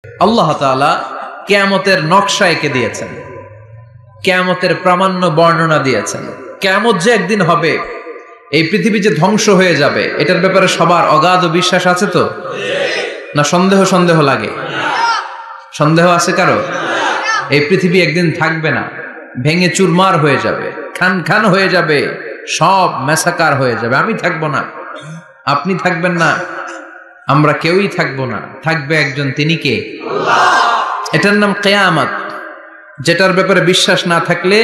আল্লাহ তাআলা কিয়ামতের নকশা এঁকে দিয়েছেন, কিয়ামতের প্রামাণ্য বর্ণনা দিয়েছেন। কিয়ামত যে একদিন হবে, এই পৃথিবী যে ধ্বংস হয়ে যাবে, এটার ব্যাপারে সবার অগাধ বিশ্বাস আছে তো? না সন্দেহ লাগে? সন্দেহ আছে কারো? এই পৃথিবী একদিন থাকবে না, ভেঙে চুরমার হয়ে যাবে, খান খান হয়ে যাবে, সব ম্যাসাকার হয়ে যাবে। আমি থাকবো না, আপনি থাকবেন না, আমরা কেউই থাকবো না, থাকবে একজন, তিনি কে? এটার নাম কিয়ামত, যেটার ব্যাপারে বিশ্বাস না থাকলে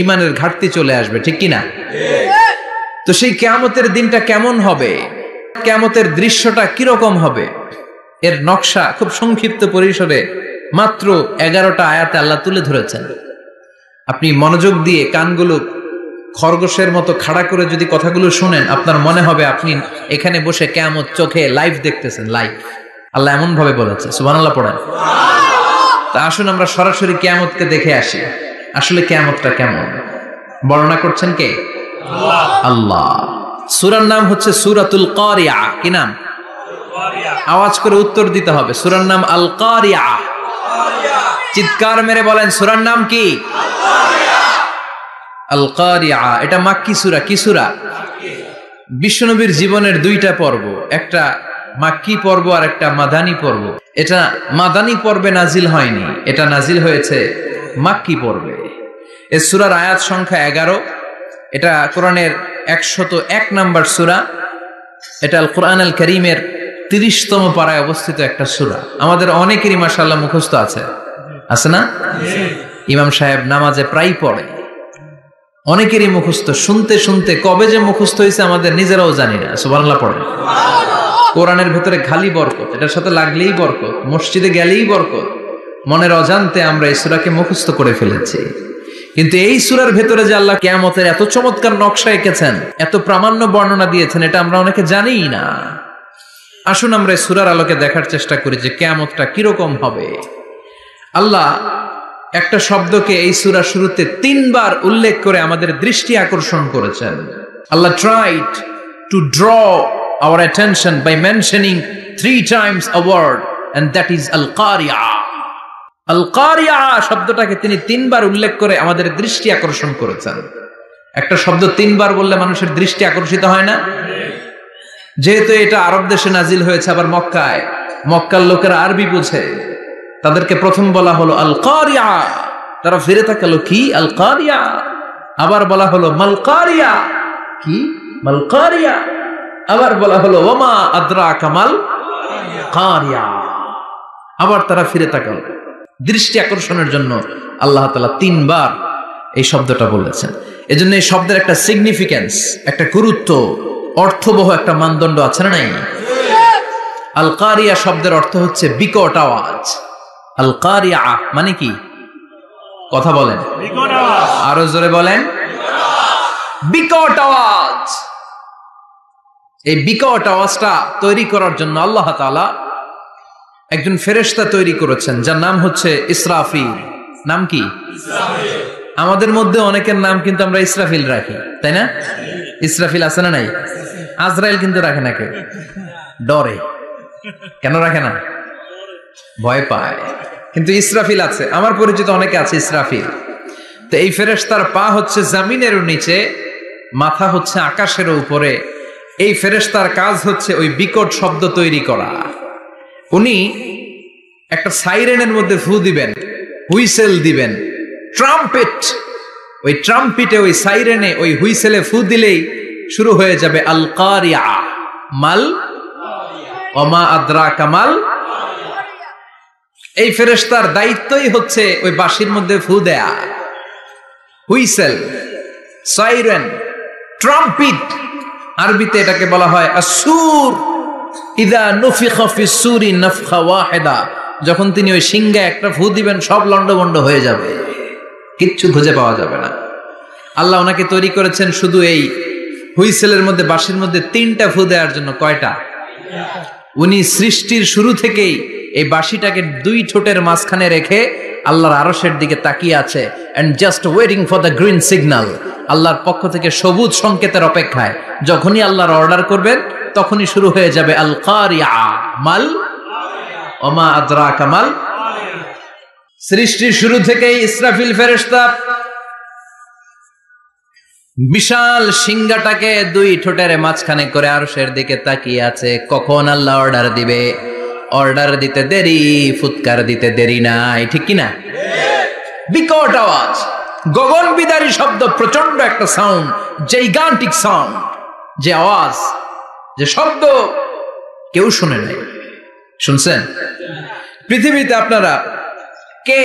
ইমানের ঘাটতি চলে আসবে, ঠিক কিনা? তো সেই কিয়ামতের দিনটা কেমন হবে, কিয়ামতের দৃশ্যটা কিরকম হবে, এর নকশা খুব সংক্ষিপ্ত পরিসরে মাত্র 11টা আয়াতে আল্লাহ তুলে ধরেছেন। আপনি মনোযোগ দিয়ে কানগুলো খরগোশের মতো খাড়া করে যদি কথাগুলো শুনেন, আপনার মনে হবে আপনি এখানে বসে কিয়ামত চোখে লাইভ দেখতেছেন। লাইভ আল্লাহ এমন ভাবে বলেছে, সুবহানাল্লাহ পড়েন। তা আসুন আমরা সরাসরি কিয়ামতকে দেখে আসি, আসলে কিয়ামতটা কেমন। বর্ণনা করছেন কে? আল্লাহ। সূরার নাম হচ্ছে সূরাতুল কারিয়া। কি নাম? আওয়াজ করে উত্তর দিতে হবে। সূরার নাম আল কারিয়া। চিৎকার মেরে বলেন, সূরার নাম কি? আল কারিয়া। এটা মাক্কি সূরা। কি সূরা? বিশ্বনবীর জীবনের দুইটা পর্ব, একটা মাক্কি পর্ব আর একটা মাদানী পর্ব। এটা মাদানী পর্বে নাজিল হয়নি, এটা নাজিল হয়েছে মাক্কি পর্বে। এই সূরার আয়াত সংখ্যা 11। এটা কোরআনের 101 নম্বর সূরা। এটা আল কোরআন আল কারীমের 30তম পারায় অবস্থিত একটা সূরা। আমাদের অনেকেরই মাশাআল্লাহ মুখস্থ আছে, আছে না? ইমাম সাহেব নামাজে প্রায় পড়ে, অনেকেরই মুখস্থ। শুনতে শুনতে কবে যে মুখস্থ হয়েছে আমাদের নিজেরাও জানি না। সুবহানাল্লাহ পড়ে। কোরআনের ভেতরে খালি বরকত, এটার সাথে লাগলেই বরকত, মসজিদে গেলেই বরকত। মনের অজান্তে আমরা এই সূরাকে মুখস্থ করে ফেলেছি। কিন্তু এই সূরার ভেতরে যে আল্লাহ কিয়ামতের এত চমৎকার নকশা এঁকেছেন, এত প্রামাণ্য বর্ণনা দিয়েছেন, এটা আমরা অনেকে জানিই না। আসুন আমরা এই সূরার আলোকে দেখার চেষ্টা করি যে কিয়ামতটা কিরকম হবে। আল্লাহ একটা শব্দকে এই সূরার শুরুতে 3 বার উল্লেখ করে আমাদের দৃষ্টি আকর্ষণ করেছেন। আল্লাহ tried to draw our attention by mentioning 3 times a word, and that is al-qari'ah. al-qari'ah শব্দটাকে তিনি 3 বার উল্লেখ করে আমাদের দৃষ্টি আকর্ষণ করেছেন। একটা শব্দ 3 বার বললে মানুষের দৃষ্টি আকর্ষিত হয় না? যেহেতু এটা আরব দেশে নাজিল হয়েছে, আবার মক্কায়, মক্কার লোকেরা আরবি বুঝে, তাদেরকে প্রথম বলা হলো আল কারিয়া। তারা ফিরে তাকালো, কি আল কারিয়া? আবার বলা হলো মাল কারিয়া। কি মাল কারিয়া? আবার বলা হলো ওমা আদরাকা মাল কারিয়া। আবার তারা ফিরে তাকালো। দৃষ্টি আকর্ষণের জন্য আল্লাহ তাআলা 3 বার এই শব্দটা বলেছেন। এজন্য এই শব্দের একটা সিগনিফিকেন্স, একটা গুরুত্ব, অর্থবহ একটা মানদণ্ড আছে না নাই? আল কারিয়া শব্দের অর্থ হচ্ছে বিকট আওয়াজ। আল কারিয়া মানে কি? কথা বলেন, আরো জোরে বলেন। বিকট আওয়াজ। এই বিকট আওয়াজটা তৈরি করার জন্য আল্লাহ তাআলা একজন ফেরেশতা তৈরি করেছেন, যার নাম হচ্ছে ইসরাফিল। নাম কি? ইসরাফিল। আমাদের মধ্যে অনেকের নাম কিন্তু আমরা ইসরাফিল রাখি, তাই না? ইসরাফিল আছে না নাই? আজরাইল কিন্তু রাখে না কেউ, ডরে। কেন রাখে না? ভয় পায়। কিন্তু ইসরাফিল আছে, আমার পরিচিত অনেকে আছে ইসরাফিল। তো এই ফেরেশতার পা হচ্ছে জমিনের নিচে, মাথা হচ্ছে আকাশের উপরে। এই ফেরেশতার কাজ হচ্ছে ওই বিকট শব্দ তৈরি করা। উনি একটা সাইরেনের মধ্যে ফু দিবেন, হুইসেল দিবেন, ট্রাম্পেট। ওই ট্রাম্পিটে, ওই সাইরেনে, ওই হুইসেলে ফু দিলেই শুরু হয়ে যাবে আল কারিয়া। মাল ওমা আদরাকা মাল। এই ফেরেশতার দায়িত্বই হচ্ছে ওই বাঁশির মধ্যে ফু দেয়া। হুইসেল, সাইরেন, ট্রাম্পিট, আরবিতে এটাকে বলা হয় আসুর। ইদা নুফিখা ফিস সূরি নাফখা ওয়াহিদা। যখন তিনি ওই সিংহে একটা ফু দিবেন, সব লন্ডভন্ড হয়ে যাবে, কিচ্ছু খুঁজে পাওয়া যাবে না। আল্লাহ ওনাকে তৈরি করেছেন শুধু এই হুইসেলের মধ্যে, বাঁশির মধ্যে 3টা ফু দেওয়ার জন্য। কয়টা? উনি সৃষ্টির শুরু থেকেই এই বাঁশিটাকে 2 ঠোঁটের মাঝখানে রেখে আল্লাহর আরশের দিকে তাকিয়ে আছে, and just waiting for the green signal. আল্লাহর পক্ষ থেকে সবুজ সংকেতের অপেক্ষায়। যখনই আল্লাহর অর্ডার করবেন, তখনই শুরু হয়ে যাবে আল কারিয়া। মাল ওমা আদরাকা মাল। সৃষ্টির শুরু থেকেই ইসরাফিল ফেরেশতা বিশাল সিংহাটাকে দুই ঠোঁটের মাঝখানে করে আরশের দিকে তাকিয়ে আছে, কখন আল্লাহ অর্ডার দিবে। অর্ডার দিতে দেরি, ফুৎকার দিতে দেরি নাই, ঠিক কিনা? বিকট আওয়াজ, গগন বিদারী শব্দ, প্রচন্ড একটা সাউন্ড, জাইগান্টিক সাউন্ড, যে আওয়াজ, যে শব্দ কেউ শুনে নাই। শুনছেন? পৃথিবীতে আপনারা কে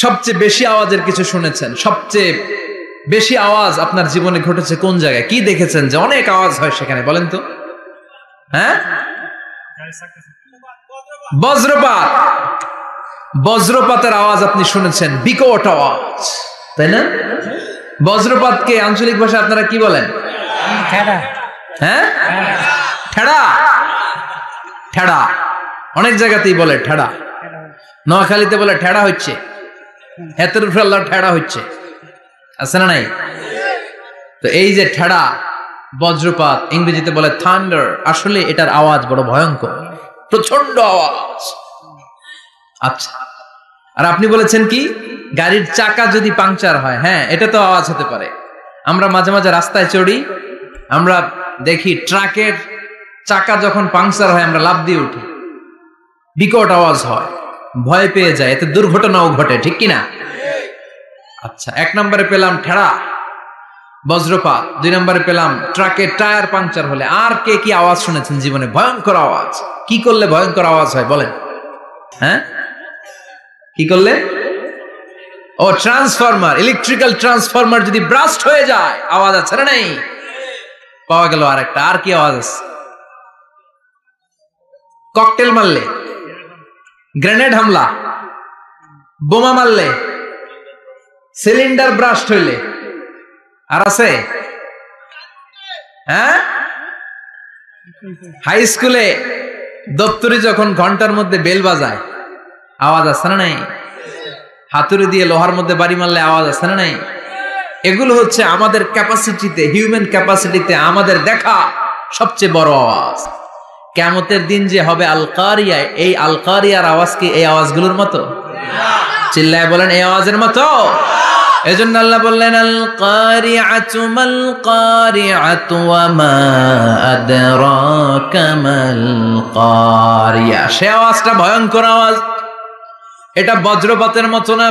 সবচেয়ে বেশি আওয়াজের কিছু শুনেছেন? সবচেয়ে বেশি আওয়াজ আপনার জীবনে ঘটেছে কোন জায়গায়? কি দেখেছেন যে অনেক আওয়াজ হয় সেখানে? বলেন তো। হ্যাঁ, বজ্রপাত। বজ্রপাতের আওয়াজ আপনি শুনেছেন, বিকট আওয়াজ, তাই না? বজ্রপাতকে আঞ্চলিক ভাষায় আপনারা কি বলেন? হ্যাঁ, ঠেড়া। ঠেড়া অনেক জায়গাতেই বলে ঠেড়া। নোয়াখালীতে বলে ঠেড়া হচ্ছে, হাতের উপরে আল্লাহ ঠেড়া হচ্ছে, আছে না নাই? তো এই যে ঠেড়া, বজ্রপাত, ইংরেজিতে বলে থান্ডার, আসলে এটার আওয়াজ বড় ভয়ঙ্কর, প্রচন্ড আওয়াজ। আচ্ছা, আর আপনি বলেছেন কি গাড়ির চাকা যদি পাংচার হয়, হ্যাঁ এটা তো আওয়াজ হতে পারে। আমরা মাঝে মাঝে রাস্তায় চড়ি, আমরা দেখি ট্রাকের চাকা যখন পাংচার হয় আমরা লাফ দিয়ে উঠি, বিকট আওয়াজ হয়, ভয় পেয়ে যায়, এতে দুর্ঘটনাও ঘটে, ঠিক কিনা? আচ্ছা, 1 নম্বরে পেলাম ঠেড়া, বজ্রপাত। 2 নম্বরে পেলাম ট্রাকের টায়ার পাংচার হলে। আর কে কি আওয়াজ শুনেছেন জীবনে? ভয়ঙ্কর আওয়াজ। কি করলে ভয়ঙ্কর আওয়াজ হয় বলেন? হ্যাঁ, কি করলে? ও, ট্রান্সফরমার, ইলেকট্রিক্যাল ট্রান্সফরমার যদি ব্রাস্ট হয়ে যায় আওয়াজ আছে না নাই? পাওয়া গেল আরেকটা। আর কি আওয়াজ আছে? ককটেল মারলে, গ্রেনেড হামলা, বোমা মারলে, সিলিন্ডার ব্রাস্ট হইলে। আর আছে? হ্যাঁ, হাই স্কুলে দপ্তরি যখন ঘন্টার মধ্যে বেল বাজায় আওয়াজ আছে না নাই? হাতুড়ি দিয়ে লোহার মধ্যে বাড়ি মারলে আওয়াজ আছে না নাই? এগুলো হচ্ছে আমাদের ক্যাপাসিটিতে, হিউম্যান ক্যাপাসিটিতে আমাদের দেখা সবচেয়ে বড় আওয়াজ। কিয়ামতের দিন যে হবে আল কারিয়া, এই আল কারিয়ার আওয়াজ কি এই আওয়াজগুলোর মতো? চিল্লায় বলেন, এই আওয়াজের মতো। এজন্য আল্লাহ বললেন আল কারিআতু মাল কারিআতু ওয়া মা আদরাকা মাল কারিয়া। সে আওয়াজটা ভয়ঙ্কর আওয়াজ। এটা বজ্রপাতের মতো না,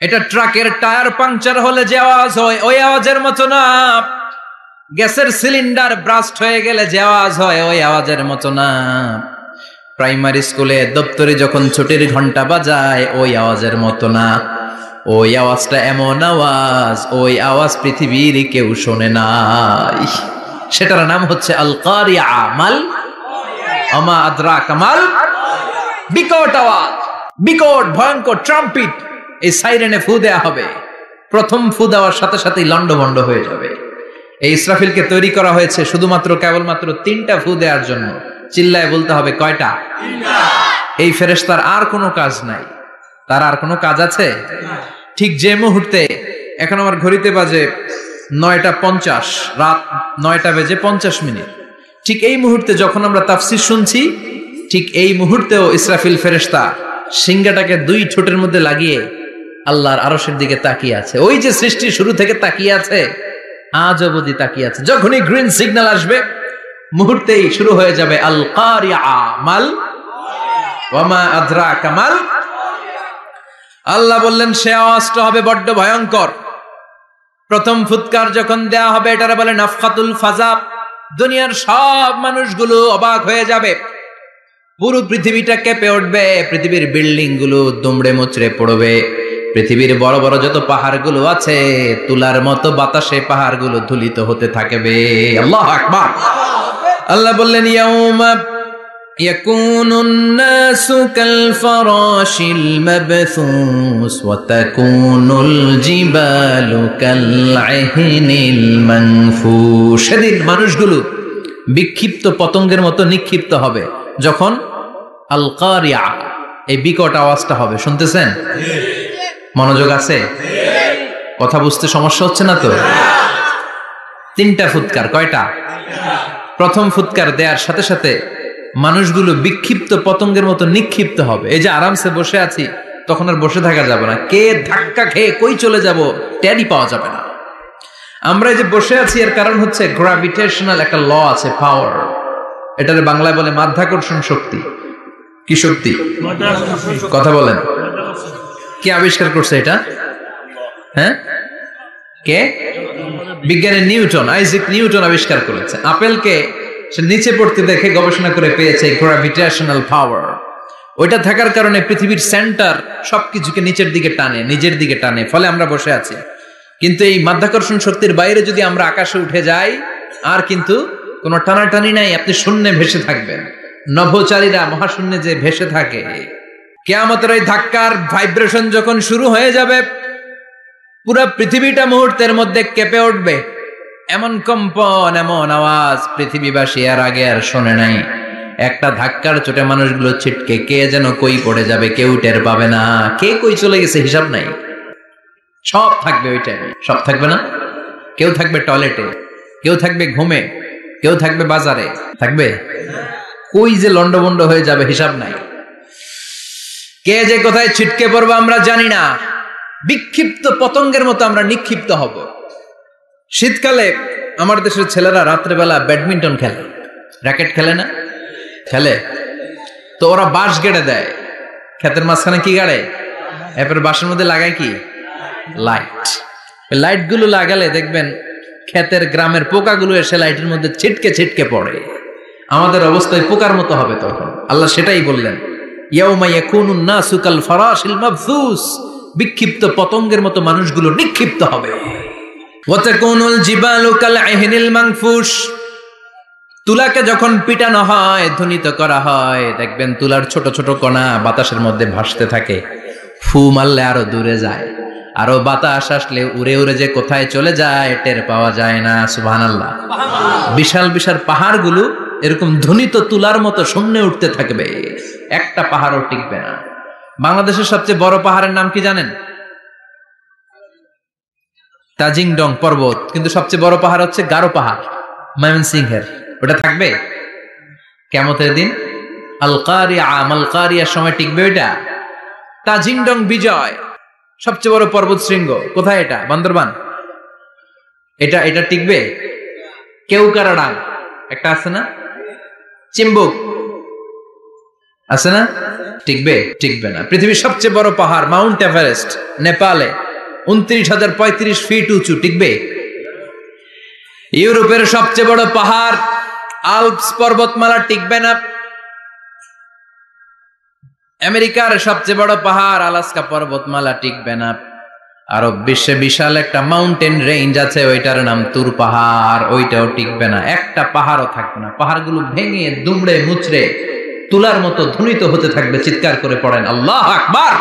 এটা ট্রাকের টায়ার পাংচার হলে যে আওয়াজ হয় ওই আওয়াজের মতো না, গ্যাসের সিলিন্ডার ব্রাস্ট হয়ে গেলে যে আওয়াজ হয় ওই আওয়াজের মতো না, প্রাইমারি স্কুলে দপ্তরে যখন ছুটির ঘন্টা বাজায় ওই আওয়াজের মতো না। ওই আওয়াজটা এমন আওয়াজ, ওই আওয়াজ পৃথিবীর কেউ শোনে নাই। সেটার নাম হচ্ছে আল কারিয়া মাল ওমা আদরাকা মাল। বিকট আওয়াজ, বিকট ভয়ঙ্কর ট্রাম্পিট। এই সাইরেনে ফু দেয়া হবে, প্রথম ফু দেওয়ার সাথে সাথেই লন্ডভন্ড হয়ে যাবে। এই ইসরাফিলকে তৈরি করা হয়েছে শুধুমাত্র কেবলমাত্র 3টা ফু দেওয়ার জন্য। চিল্লায় বলতে হবে কয়টা? 3টা। এই ফেরেশতার আর কোনো কাজ নাই, তার আর কোনো কাজ আছে? ঠিক যে মুহূর্তে, এখন আমার ঘড়িতে বাজে 9:50, রাত 9:50, ঠিক এই মুহূর্তে যখন আমরা তাফসীর শুনছি, ঠিক এই মুহূর্তেও ইসরাফিল ফেরেশতা সিংহাটাকে 2 ঠোঁটের মধ্যে লাগিয়ে আল্লাহর আরশের দিকে তাকিয়ে আছে। ওই যে সৃষ্টির শুরু থেকে তাকিয়ে আছে, আজ অবধি তাকিয়ে আছে। যখনই গ্রিন সিগন্যাল আসবে মুহূর্তেই শুরু হয়ে যাবে আল কারিয়া মাল ওয়া মা আদরাকা মাল। আল্লাহ বললেন সে আওয়াজটা হবে বড্ড ভয়ঙ্কর। প্রথম ফুৎকার যখন দেয়া হবে এটারে বলে নাফখাতুল ফাজা। দুনিয়ার সব মানুষগুলো অবাক হয়ে যাবে, পুরো পৃথিবীটা কেঁপে উঠবে, পৃথিবীর বিল্ডিং গুলো দুমড়ে মুচড়ে পড়বে, পৃথিবীর বড় বড় যত পাহাড়গুলো আছে তুলার মতো বাতাসে পাহাড়গুলো ধুলিত হতে থাকবে। আল্লাহু আকবার। আল্লাহ বললেন ইয়াউমা ইয়াকুনুন নাসু কাল ফারাশিল মাবথুস ওয়া তাকুনুল জিবালু কাল আহিনিল মানফুশ। সেদিন মানুষগুলো বিক্ষিপ্ত পতঙ্গের মতো নিক্ষিপ্ত হবে যখন আল কারিয়া, এই বিকট আওয়াজটা হবে। শুনতেছেন? মনোযোগ আছে? কথা বুঝতে সমস্যা হচ্ছে না তো? 3টা ফুৎকার। কয়টা? প্রথম ফুৎকার দেওয়ার সাথে সাথে মানুষগুলো বিক্ষিপ্ত পতঙ্গের মতো নিক্ষিপ্ত হবে। এই যে আরামসে বসে আছি, তখন আর বসে থাকা যাবে না, কে ধাক্কা খেয়ে কই চলে যাব টেরই পাওয়া যাবে না। আমরা এই যে বসে আছি এর কারণ হচ্ছে গ্র্যাভিটেশনাল একটা ল আছে, পাওয়ার। এটারে বাংলায় বলে মাধ্যাকর্ষণ শক্তি। কি শক্তি? কথা বলেন। কে আবিষ্কার করছে এটা? হ্যাঁ, কে? বিজ্ঞানী নিউটন, আইজাক নিউটন আবিষ্কার করেছে। আপেলকে সে নিচে পড়তে দেখে গবেষণা করে পেয়েছে গ্র্যাভিটেশনাল পাওয়ার। ওইটা থাকার কারণে পৃথিবীর সেন্টার সবকিছুকে নিচের দিকে টানে, নিজের দিকে টানে, ফলে আমরা বসে আছি। কিন্তু এই মাধ্যাকর্ষণ শক্তির বাইরে যদি আমরা আকাশে উঠে যাই, আর কিন্তু কোনো টানাটানি নাই, আপনি শূন্যে ভেসে থাকবেন। নভোচারীরা মহাশূন্যে যে ভেসে থাকে, কিয়ামতের ওই ধাক্কার ভাইব্রেশন যখন শুরু হয়ে যাবে, পুরো পৃথিবীটা মুহূর্তের মধ্যে কেঁপে উঠবে। এমন কম্পন, এমন আওয়াজ পৃথিবীবাসী আর আগে আর শোনে নাই। একটা ধাক্কার চোটে মানুষগুলো ছিটকে কে যেন কই পড়ে যাবে, কেউ টের পাবে না। কে কই চলে গেছে হিসাব নাই। সব থাকবে ওই টাইমে, সব থাকবে না। কেউ থাকবে টয়লেটে, কেউ থাকবে ঘুমে, কেউ থাকবে বাজারে, থাকবে কই যে লন্ডভন্ড হয়ে যাবে হিসাব নাই। কে যে কোথায় ছিটকে পড়বো আমরা জানি না। বিক্ষিপ্ত পতঙ্গের মতো আমরা নিক্ষিপ্ত হব। শীতকালে আমার দেশের ছেলেরা রাত্রেবেলা ব্যাডমিন্টন খেলে, র্যাকেট খেলে না? খেলে তো ওরা বাঁশ গেড়ে দেয় ক্ষেতের মাঝখানে। কি গাড়ে? এরপরে বাঁশের মধ্যে লাগায় কি? লাইট। লাইট গুলো লাগালে দেখবেন ক্ষেতের গ্রামের পোকাগুলো এসে লাইটের মধ্যে ছিটকে ছিটকে পড়ে। আমাদের অবস্থায় পোকার মতো হবে তখন। আল্লাহ সেটাই বললেন, ইয়াউমা ইয়াকুনুন নাসু কাল ফারাশিল মাবসুস, বিক্ষিপ্ত পতঙ্গের মতো মানুষগুলো নিক্ষিপ্ত হবে। ওয়া তাকুনুল জিবালু কাল আহিনিল মানফুশ, তুলাকে যখন পিটানো হয়, ধ্বনিত করা হয়, দেখবেন তুলার ছোট ছোট কণা বাতাসের মধ্যে ভাসতে থাকে। ফু মারলে আরো দূরে যায়, আরো বাতাস আসলে উড়ে উড়ে যে কোথায় চলে যায় টের পাওয়া যায় না। সুবহানাল্লাহ। বিশাল বিশাল পাহাড়গুলো এরকম ধ্বনিত তুলার মতো শূন্যে উঠতে থাকবে, একটা পাহাড়ও টিকবে না। বাংলাদেশের সবচেয়ে বড় পাহাড়ের নাম কি জানেন? তাজিংডং পর্বত। কিন্তু সবচেয়ে বড় পাহাড় হচ্ছে গারো পাহাড়, ময়মনসিংহের। ওটা থাকবে কিয়ামতের দিন। আল কারিয়া, মাল কারিয়ার সময় টিকবে ওইটা। তাজিংডং বিজয় সবচেয়ে বড় পর্বত শৃঙ্গ। কোথায় এটা? বান্দরবান। এটা টিকবে? কেউকারাডাং একটা আছে না? চিম্বুক আছে না? টিকবে? টিকবে না। পৃথিবীর সবচেয়ে বড় পাহাড় মাউন্ট এভারেস্ট নেপালে 29,035 ফিট উঁচু, টিকবে? ইউরোপের সবচেয়ে বড় পাহাড় আল্পস পর্বতমালা, টিকবে না। আমেরিকার সবচেয়ে বড় পাহাড় আলাস্কা পর্বতমালা, টিকবে না। আরব বিশ্বে বিশাল একটা মাউন্টেন রেঞ্জ আছে, ওইটার নাম তুর পাহাড়, ওইটাও টিকবে না। একটা পাহাড়ও থাকবে না। পাহাড়গুলো ভেঙে দুমড়ে মুচড়ে তুলার মতো ধ্বনিত হতে থাকবে। চিৎকার করে পড়েন আল্লাহু আকবার।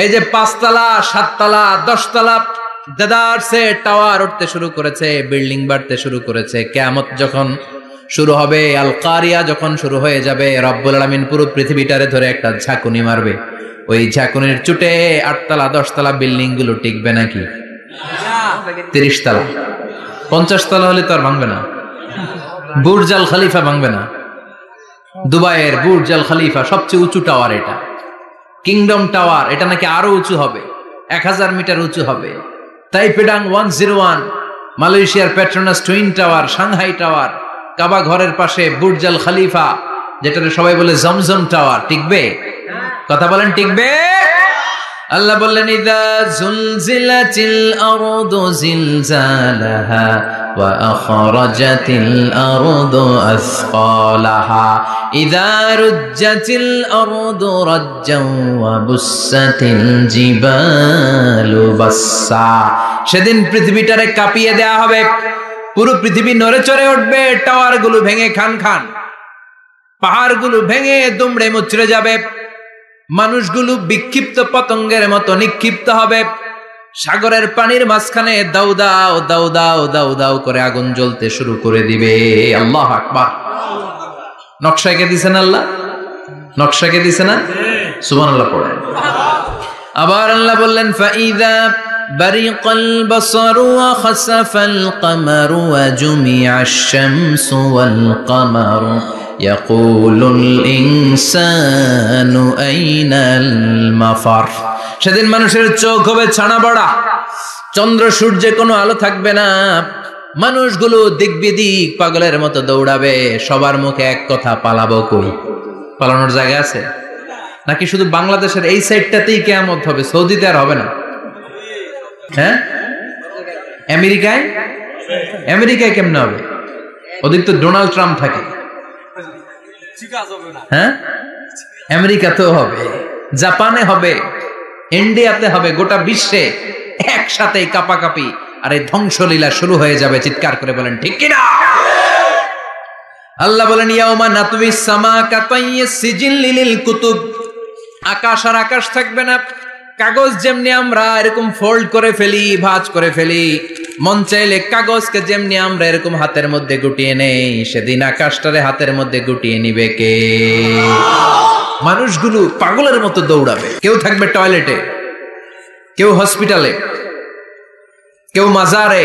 এই যে 5 তলা, 7 তলা, 10 তলা দেদারসে টাওয়ার উঠতে শুরু করেছে, বিল্ডিং বাড়তে শুরু করেছে। কিয়ামত যখন শুরু হবে, আল কারিয়া যখন শুরু হয়ে যাবে, রব্বুল আলামিন পুরো পৃথিবীটারে ধরে একটা ঝাঁকুনি মারবে। ওই ঝাঁকুনির চুটে 8 তলা 10 তলা বিল্ডিং গুলো টিকবে নাকি? 30 তলা 50 তলা হলে তো আর ভাঙবে না। বুর্জ আল খলিফা ভাঙবে না। দুবাইয়ের বুর্জ আল খলিফা সবচেয়ে উঁচু টাওয়ার এটা। কিংডম টাওয়ার, এটা নাকি আরো উঁচু হবে, 1000 মিটার উঁচু হবে। তাইপেডাং 101, মালয়েশিয়ার Petronas twin tower, Shanghai tower, Kaaba ঘরের পাশে বুর্জ আল খলিফা, যেটাকে সবাই বলে জমজম টাওয়ার, টিকবে? কথা বলেন, টিকবে? আল্লাহ বললেন, ইযা জুলজিলাতিল আরদু জিলজালাহা ওয়া আখরাজাতিল আরদু আসকালাহা ইযা রুজ্জাতিল আরদু রাজ্জান ওয়া বুসাতিল জিবালু বাসসা। সেদিন পৃথিবীটারে কাঁপিয়ে দেয়া হবে, পুরো পৃথিবী নড়ে চড়ে উঠবে, টাওয়ারগুলো ভেঙে খান খান, পাহাড়গুলো ভেঙে দুমড়ে মুচড়ে যাবে, মানুষগুলো বিক্ষিপ্ত পতঙ্গের মতো নিক্ষিপ্ত হবে। সাগরের পানির মাঝখানে দাউ দাউ দাউ দাউ দাউ দাউ করে আগুন জ্বলতে শুরু করে দিবে। আল্লাহু আকবার। নকশাকে দিছেন আল্লাহ, নকশাকে দিছে না? সুবহানাল্লাহ পড়েন। আবার আল্লাহ বললেন, ফাইদা বারিকাল বাসারু ওয়া খাসাফাল কমারু ওয়া জুমিআশ শামসু ওয়াল কমারু ইয়াকুলুল ইনসানু আইনাল মাফার। সেদিন মানুষের চোখ হবে ছানা বড়া, চন্দ্র সূর্যে কোনো আলো থাকবে না, মানুষগুলো দিক বিদিক পাগলের মতো দৌড়াবে, সবার মুখে এক কথা, পালাবো কই? পালানোর জায়গা আছে নাকি শুধু বাংলাদেশের এই সাইডটাতেই কিয়ামত হবে, সৌদিতে আর হবে না? হ্যাঁ, আমেরিকায় কেমনে হবে? ওদিক তো ডোনাল্ড ট্রাম্প থাকে। হ্যাঁ, আমেরিকাতেও হবে, জাপানে হবে, ইন্ডিয়াতে হবে, গোটা বিশ্বে একসাথে কাপাকাপি আর এই ধ্বংসলীলা শুরু হয়ে যাবে। চিৎকার করে বলেন ঠিক কিনা? আল্লাহ বলেন ইয়াউমা নাতউইস সামা কাতাইয়িস সিজিল লিল কুতুব। আকাশ আর আকাশ থাকবে না, কাগজ যেমনি আমরা এরকম ফোল্ড করে ফেলি, ভাঁজ করে ফেলি, মন চাইলে কাগজকে যেমনি আমরা এরকম হাতের মধ্যে গুটিয়ে নেই, সেদিন আকাশটারে হাতের মধ্যে গুটিয়ে নিবে কে? মানুষগুলো পাগলের মতো দৌড়াবে। কেউ থাকবে টয়লেটে, কেউ হসপিটালে, কেউ মাজারে,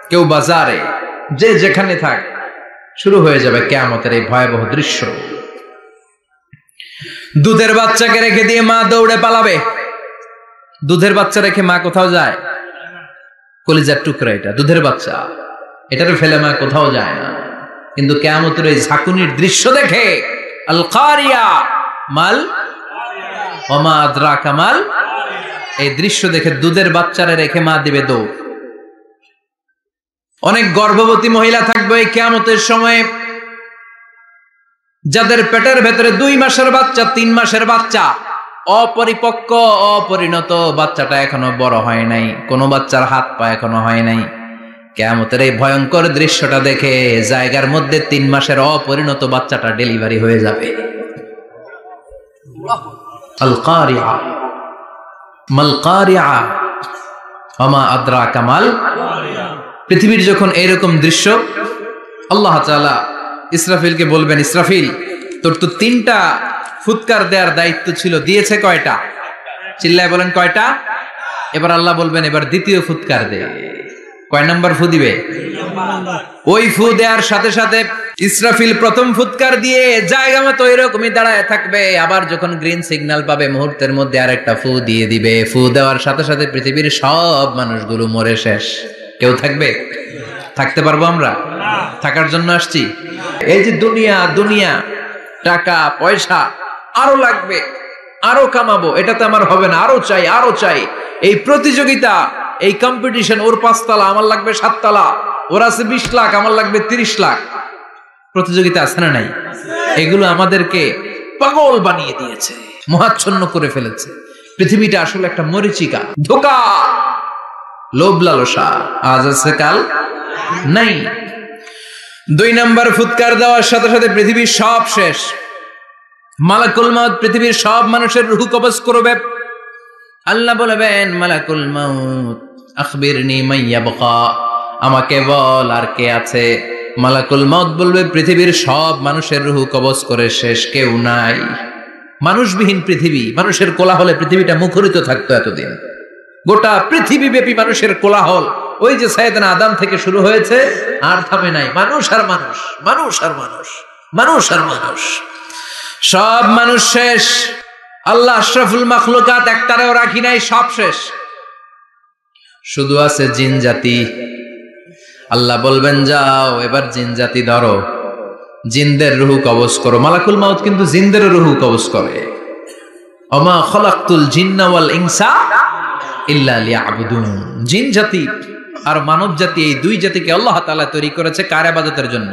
কেউ বাজারে, যে যেখানে থাক, শুরু হয়ে যাবে কিয়ামতের এই ভয়াবহ দৃশ্য। দুধের বাচ্চাকে রেখে দিয়ে মা দৌড়ে পালাবে। দুধের বাচ্চা রেখে মা কোথাও যায়? কলিজার টুকরা এটা, দুধের বাচ্চা, এটারে ফেলে মা কোথাও যায় না। কিন্তু কিয়ামতের এই ঝাঁকুনির দৃশ্য দেখে, আল কারিয়া মাল ওমা আদরাকা মাল, এই দৃশ্য দেখে দুধের বাচ্চারে রেখে মা দিবে দৌড়। অনেক গর্ভবতী মহিলা থাকবে এই কিয়ামতের সময়, যাদের পেটের ভেতরে 2 মাসের বাচ্চা, 3 মাসের বাচ্চা, অপরিপক্ক অপরিণত, বাচ্চাটা এখনো বড় হয় নাই, কোনো বাচ্চার হাত পা এখনো হয় নাই। কিয়ামতের এই ভয়ঙ্কর দৃশ্যটা দেখে জায়গার মধ্যে 3 মাসের অপরিণত বাচ্চাটা ডেলিভারি হয়ে যাবে। আল কারিয়া মাল কারিয়া ওমা আদরাকা মাল। পৃথিবীর যখন এরকম দৃশ্য, আল্লাহ তাআলা ইসরাফিলকে বলবেন, ইসরাফিল তোর তো 3টা ফুৎকার দেওয়ার দায়িত্ব ছিল, দিয়েছে কয়টা? চিল্লায় বলেন কয়টা? এবার আল্লাহ বলবেন এবার দ্বিতীয় ফুৎকার দে। কয় নাম্বার ফু দিবে? ওই ফু দেওয়ার সাথে সাথে ইসরাফিল প্রথম ফুৎকার দিয়ে জায়গা মতো এরকমই দাঁড়ায় থাকবে, আবার যখন গ্রিন সিগন্যাল পাবে মুহূর্তের মধ্যে আরেকটা ফু দিয়ে দিবে। ফু দেওয়ার সাথে সাথে পৃথিবীর সব মানুষগুলো মরে শেষ। কেউ থাকবে? থাকতে পারবো আমরা? থাকার জন্য আসছি? এই যে দুনিয়া, টাকা পয়সা আরো লাগবে, আরো কামাবো, এটাতে আমার হবে না, আরো চাই। এই প্রতিযোগিতা, এই কম্পিটিশন, ওর 5 তলা আমার লাগবে 7 তলা, ওর আছে 20 লাখ আমার লাগবে 30 লাখ। প্রতিযোগিতা আছে না নাই? এগুলো আমাদেরকে পাগল বানিয়ে দিয়েছে, মোহাচ্ছন্ন করে ফেলেছে। পৃথিবীটা আসলে একটা মরিচিকা, ধোঁকা, লোভ লালসা, আজ আছে কাল নাই। 2 নাম্বার ফুৎকার দেওয়ার সাথে সাথে পৃথিবীর সব শেষ। মালাকুল মাউত পৃথিবীর সব মানুষের রূহ কবজ করবে। আল্লাহ বলবেন, মালাকুল মাউত আখবিরনি মাইয়া বাকা, আমাকে বল আর কে আছে। মালাকুল মাউত বলবে, পৃথিবীর সব মানুষের রূহ কবজ করে শেষ, কেউ নাই। মানুষবিহীন পৃথিবী, মানুষের কোলাহলে পৃথিবীটা মুখরিত থাকতো এতদিন। গোটা পৃথিবী ব্যাপী মানুষের কোলাহল, ওই যে সাইয়েদনা আদম থেকে শুরু হয়েছে, আর থামে নাই। মানুষ আর মানুষ, মানুষ আর মানুষ, মানুষ আর মানুষ, সব মানুষ শেষ। আল্লাহ আশরাফুল মাখলুকাত একটারেও রাখি নাই, সব শেষ। শুধু আছে জিন জাতি। আল্লাহ বলবেন, যাও এবার জিন জাতি ধরো, জিনদের রূহ কবজ করো। মালাকুল মাউত কিন্তু জিনদের রূহ কবজ করে। ওমা খলাকতুল জিন্না ওয়াল ইনসা ইল্লা লিয়াবুদুন। জিন জাতি আর মানব জাতি, এই 2 জাতিকে আল্লাহ তাআলা তৈরি করেছে কার ইবাদতের জন্য?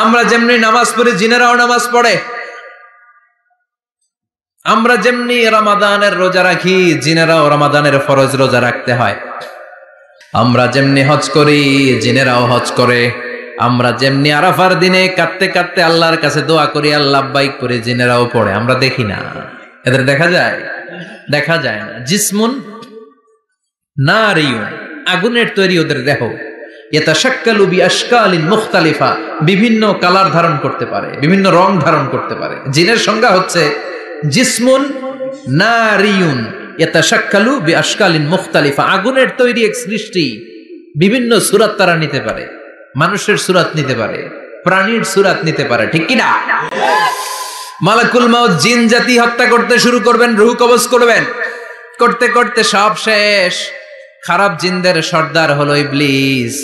আমরা যেমনি নামাজ পড়ি, জিনেরাও নামাজ পড়ে। আমরা যেমনি রমাদানের রোজা রাখি, জিনেরাও রমাদানের ফরজ রোজা রাখতে হয়। আমরা যেমনি হজ করি, জিনেরাও হজ করে। আমরা যেমনি আরাফার দিনে কাঁদতে কাঁদতে আল্লাহর কাছে দোয়া করি, আল্লাহ লাব্বাইক করে, জিনেরাও পড়ে। আমরা দেখি না, এদের দেখা যায়? দেখা যায় না। জিসমুন নারিয়ুন, আগুনের তৈরি ওদের দেহ। ইয়াতাশাক্কালু বিআশকালিন মুখতালিফা, বিভিন্ন কালার ধারণ করতে পারে, বিভিন্ন রং ধারণ করতে পারে। জিনের সংজ্ঞা হচ্ছে জিসমুন নারিয়ুন ইয়াতাশাক্কালু বিআশকালিন মুখতালিফা, আগুনের তৈরি এক সৃষ্টি, বিভিন্ন সূরত তারা নিতে পারে, মানুষের সূরত নিতে পারে, প্রাণীর সুরাত নিতে পারে, ঠিক কিনা? মালাকুল মাউত জিন জাতি হত্যা করতে শুরু করবেন, রূহ কবজ করবেন, করতে করতে সব শেষ। খারাপ জিনদের সর্দার হলো ইবলিস।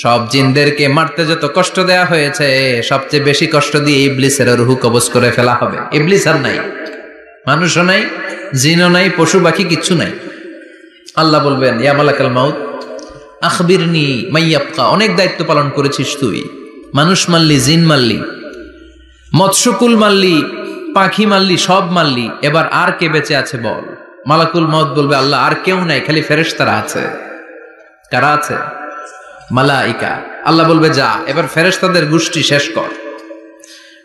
সব জিনদেরকে মারতে যত কষ্ট দেয়া হয়েছে, সবচেয়ে বেশি কষ্ট দিয়ে ইবলিসের রূহ কবজ করে ফেলা হবে। ইবলিস আর নাই, মানুষও নাই, জিনও নাই, পশু পাখি কিচ্ছু নাই। আল্লাহ বলবেন, ইয়া মালাকাল মাউত আখবিরনি মাইয়াবকা, অনেক দায়িত্ব পালন করেছিস তুই, মানুষ মারলি, জিন মারলি, মৎস্যকুল মারলি, পাখি মারলি, সব মারলি, এবার আর কে বেঁচে আছে বল। মালাকুল মাউত বলবে, আল্লাহ আর কেউ নাই, খালি ফেরেশতারা আছে। কারা আছে? মালাইকা। আল্লাহ বলবে, যা এবার ফেরেশতাদের গোষ্ঠী শেষ কর।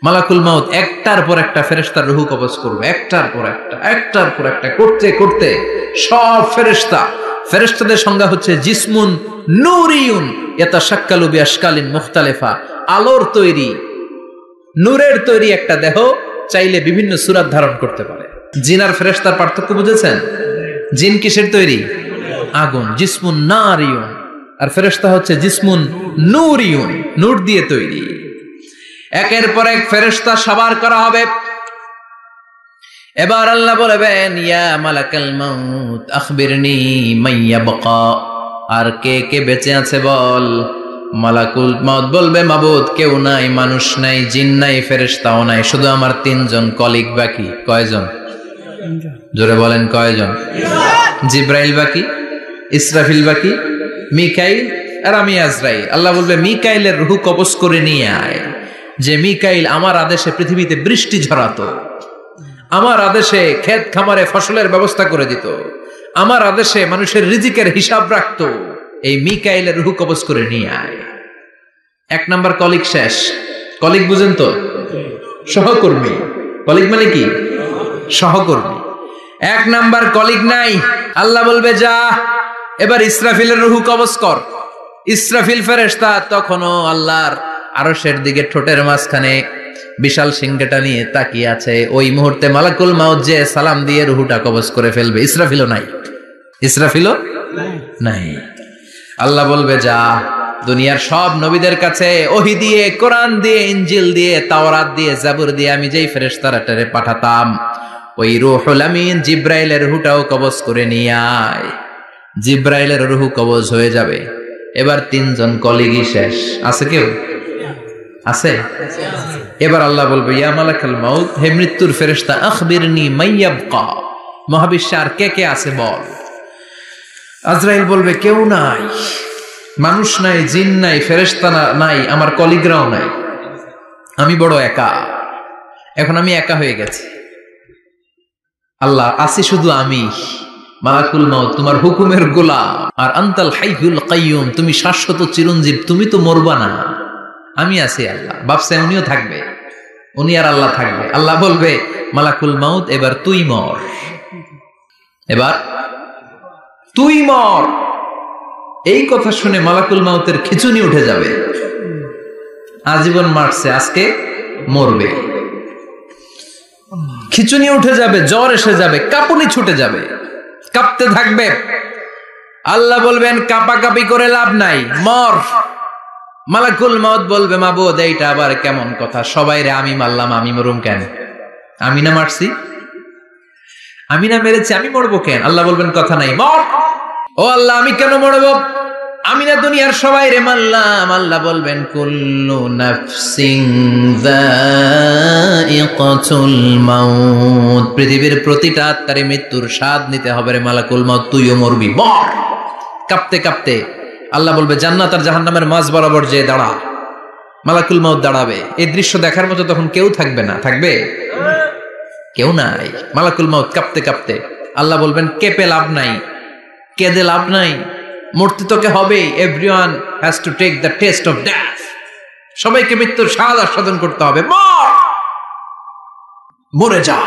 মালাকুল মাউত একটার পর একটা ফেরেশতার রূহ কবজ করবে, একটার পর একটা করতে করতে সব ফেরেশতাদের সংজ্ঞা হচ্ছে জিসমুন নূরিয়ুন ইয়াতাশাক্কালু বিআশকালিন মুখতালিফা, আলোর তৈরি, নূরের তৈরি একটা দেহ, চাইলে বিভিন্ন সূরত ধারণ করতে পারে। জিন আর ফেরেশতার পার্থক্য বুঝেছেন? জিন কিসের তৈরি? আগুন, জিসমুন নারিয়ুন, আর ফেরেশতা হচ্ছে জিসমুন নূরিয়ুন, নূর দিয়ে তৈরি। একের পর এক ফেরেশতা সবার করা হবে। এবার আল্লাহ বলবেন, ইয়া মালাকাল মাউত আখবিরনি মাইয়াবকা, আর কে কে বেঁচে আছে বল। মালাকুল মাউত বলবে, মাবুদ কেউ নাই, মানুষ নাই, জিন নাই, ফেরেশতাও নাই, শুধু আমার 3 জন কলিগ বাকি। কয়জন? জোরে বলেন, কয়জন? জিব্রাইল বাকি, ইসরাফিল বাকি, মিকাইল আর আমি আজরাইল। আল্লাহ বলবে, মিকাইলের রূহ কবজ করে নিয়ে আয়। যে মিকাইল আমার আদেশে পৃথিবীতে বৃষ্টি ঝরাতো, আমার আদেশে ক্ষেত খামারে ফসলের ব্যবস্থা করে দিত, আমার আদেশে মানুষের রিজিকের হিসাব রাখতো, এই মিকাইলের রূহ কবজ করে নিয়ে আয়। 1 নাম্বার কলিগ শেষ। কলিগ বুঝেন তো? সহকর্মী। কলিগ মানে কি? সহকর্মী। 1 নাম্বার কলিগ নাই। আল্লাহ বলবে, যা এবার ইসরাফিলের রূহ কবজ কর। ইসরাফিল ফেরেশতা তখনও আল্লাহর আরশের দিকে ঠোঁটের মাঝখানে বিশাল সিংহটা নিয়ে তাকিয়ে আছে। ওই মুহূর্তে মালাকুল মাউত যে সালাম দিয়ে রূহটা কবজ করে ফেলবে। ইসরাফিলও নাই, ইসরাফিলও নাই। আল্লাহ বলবে, যা দুনিয়ার সব নবীদের কাছে ওহী দিয়ে, কোরআন দিয়ে, ইনজিল দিয়ে, তাওরাত দিয়ে, জাবুর দিয়ে আমি যেই ফেরেশতারাটারে পাঠাতাম, ওই রূহুল আমিন জিব্রাইলের রূহটাও কবজ করে নিয়ে আয়। জিব্রাইলের রূহ কবজ হয়ে যাবে। এবার 3 জন কলিগই শেষ। আছে কেউ? আছে? এবার আল্লাহ বলবে, ইয়া মালাকাল মাউত, হে মৃত্যুর ফেরেশতা, আখবিরনি মাইয়াবকা, মহাবিশ্বে আর কে কে আছে বল। আজরাইল বলবে, কেউ নাই, মানুষ নাই, জিন নাই, ফেরেশতা নাই, আমার কলিগরাও নাই, আমি বড় একা। এখন আমি একা হয়ে গেছি। আল্লাহ, আছি শুধু আমি। মালাকুল মাউত, তোমার হুকুমের গোলাম, আর আনতাল হাইয়ুল কাইয়ুম, তুমি শাশ্বত চিরঞ্জীব, তুমি তো মরবা না, আমি আছি। আল্লাহ ভাবছে উনিও থাকবে, উনি আর আল্লাহ থাকবে। আল্লাহ বলবে, মালাকুল মাউত এবার তুই মর, এবার তুই মর। এই কথা শুনে মালাকুল মাউতের খিচুনি উঠে যাবে। আজীবন মারছে, আজকে মরবে। খিচুনি উঠে যাবে, জ্বর এসে যাবে, কাঁপুনি ছুটে যাবে, কাঁপতে থাকবে। আল্লাহ বলবেন, কাঁপাকাঁপি করে লাভ নাই, মর। মালাকুল মাউত বলবে, মাবুদ এইটা আবার কেমন কথা? সবাই রে আমি মারলাম, আমি মরুম কেন? আমি না মারছি, আমি না মেরেছি, আমি মরবো কেন? আল্লাহ বলবেন, কথা নাই, মর। ও আল্লাহ, আমি কেন মরবো? আমি না দুনিয়ার সবাই রে মারলাম। আল্লাহ বলবেন, কুল্লু নাফসিন যায়িকাতুল মাউত, পৃথিবীর প্রতিটা আত্মারে মৃত্যুর স্বাদ নিতে হবে রে মালাকুল মাউত, তুইও মরবি, মর। কাঁপতে কাঁপতে আল্লাহ বলবে, জান্নাত আর জাহান্নামের মাঝ বরাবর যে দাঁড়া। মালাকুল মাউত দাঁড়াবে। এই দৃশ্য দেখার মতো তখন কেউ থাকবে না। থাকবে? কেউ নাই। মালাকুল মাউত কাঁপতে কাঁপতে আল্লাহ বলবেন, কেঁপে লাভ নাই, কেঁদে লাভ নাই, মরতে তোকে হবে। Everyone has to take the test of death, সবাইকে মৃত্যুর স্বাদ আস্বাদন করতে হবে। মর, মরে যা,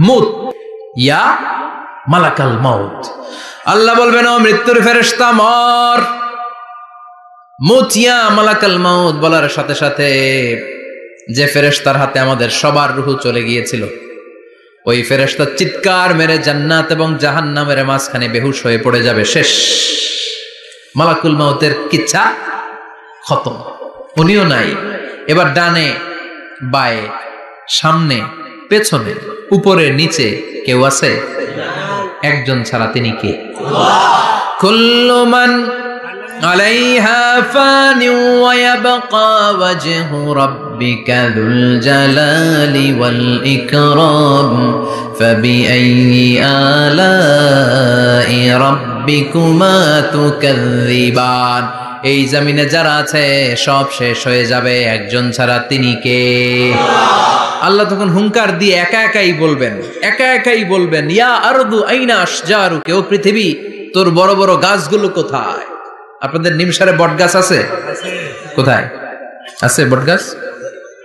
মুত ইয়া মালাকাল মাউত। আল্লাহ বলবেন, ও মৃত্যুর ফেরেশতা মর, মুত ইয়া মালাকাল মাউত। বলার সাথে সাথে যে ফেরেশতার হাতে আমাদের সবার রূহ চলে গিয়েছিল, ওই ফেরেশতা চিৎকার মেরে জান্নাত এবং জাহান্নামের মাঝখানে বেহুশ হয়ে পড়ে যাবে। শেষ, মালাকুল মাউতের কিচ্ছা খতম। উনিও নাই। এবার ডানে বায়ে সামনে পেছনে উপরে নিচে কেউ আছে? একজন ছাড়া, তিনি কে? কুল্লু মান আলাইহা ফানি ওয়া ইয়াবকা ওয়াজহু রাব্বিকা যুল জালালি ওয়াল ইকরাম ফাবিআইয়ি আলাই রাব্বিকুমা তুকাযযিবান। এই জমিনে যারা আছে সব শেষ হয়ে যাবে, একজন ছাড়া, তিনি কে? আল্লাহ তখন হুঙ্কার দিয়ে একা একাই বলবেন ইয়া আরদু আইনা আশজারুকা, ও পৃথিবী তোর বড় বড় গাছগুলো কোথায়? আপনাদের নিমসারে বট গাছ আছে? কোথায় আছে বট গাছ?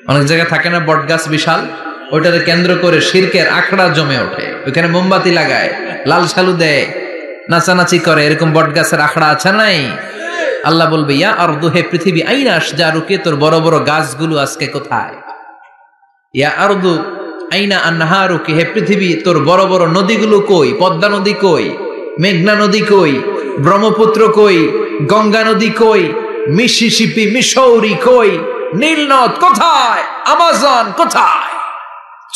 অনেক জায়গায় থাকে না বট গাছ বিশাল, ওইটাকে কেন্দ্র করে শিরকের আখড়া জমে ওঠে, ওইখানে মোমবাতি লাগায়, লাল সালু দেয়, নাচানাচি করে, এরকম বট গাছের আখড়া আছে নাই? আল্লাহ বলবে ইয়া আরদু, হে পৃথিবী, আইনা আশজারুকা, তোর বড় বড় গাছগুলো আজকে কোথায়? ইয়া আরদু আইনা আনহারুকা, হে পৃথিবী, তোর বড় বড় নদীগুলো কই? পদ্মা নদী কই? মেঘনা নদী কই? ব্রহ্মপুত্র কই? গঙ্গা নদী কই? মিসিসিপি, মিসৌরি কই? নীল নদ কোথায়? আমাজন কোথায়?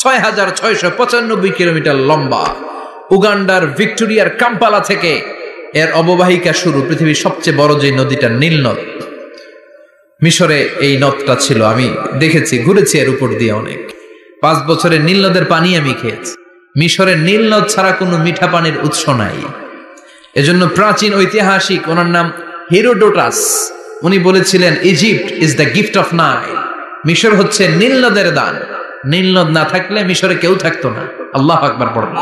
৬৬৯৫ কিলোমিটার লম্বা, উগান্ডার ভিক্টোরিয়ার কাম্পালা থেকে এর অববাহিকা শুরু। পৃথিবীর সবচেয়ে বড় যে নদীটা নীল নদ, মিশরে এই নদটা ছিল। আমি দেখেছি, ঘুরেছি এর উপর দিয়ে অনেক। 5 বছরের নীল নদের পানি আমি খেয়েছি। মিশরের নীল নদ ছাড়া কোনো মিঠা পানির উৎস নাই। এজন্য প্রাচীন ঐতিহাসিক, ওনার নাম হেরোডোটাস, উনি বলেছিলেন Egypt is the gift of Nile, মিশর হচ্ছে নীল নদের দান। নীল নদ না থাকলে মিশরে কেউ থাকতো না। আল্লাহু আকবার পড়ুন।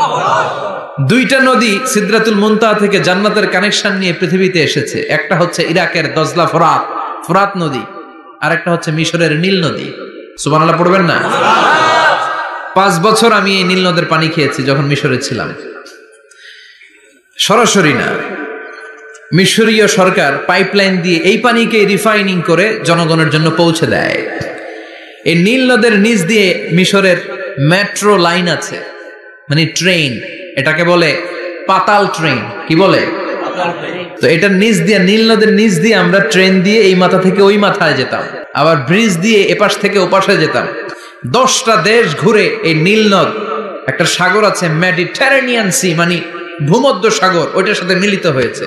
2টা নদী সিদরাতুল মুনতাহা থেকে জান্নাতের কানেকশন নিয়ে পৃথিবীতে এসেছে। একটা হচ্ছে ইরাকের দজলা ফোরাত নদী, আর একটা হচ্ছে মিশরের নীল নদী। সুবহানাল্লাহ পড়বেন না? 5 বছর আমি এই নীল নদের পানি খেয়েছি যখন মিশরে ছিলাম। সরাসরি না, মিশরীয় সরকার পাইপলাইন দিয়ে এই পানিকে রিফাইনিং করে জনগণের জন্য পৌঁছে দেয়। এই নীল নদের নিচ দিয়ে মিশরের মেট্রো লাইন আছে, মানে ট্রেন, এটাকে বলে পাতাল ট্রেন। কি বলে? তো এটার নিচ দিয়ে, নীল নদের নিচ দিয়ে আমরা ট্রেন দিয়ে এই মাথা থেকে ওই মাথায় যেতাম, আবার ব্রিজ দিয়ে এপাশ থেকে ওপাশে যেতাম। 10টা দেশ ঘুরে এই নীল নদ, একটা সাগর আছে মেডিটেরেনিয়ান সি, মানে ভূমধ্য সাগর, ওইটার সাথে মিলিত হয়েছে।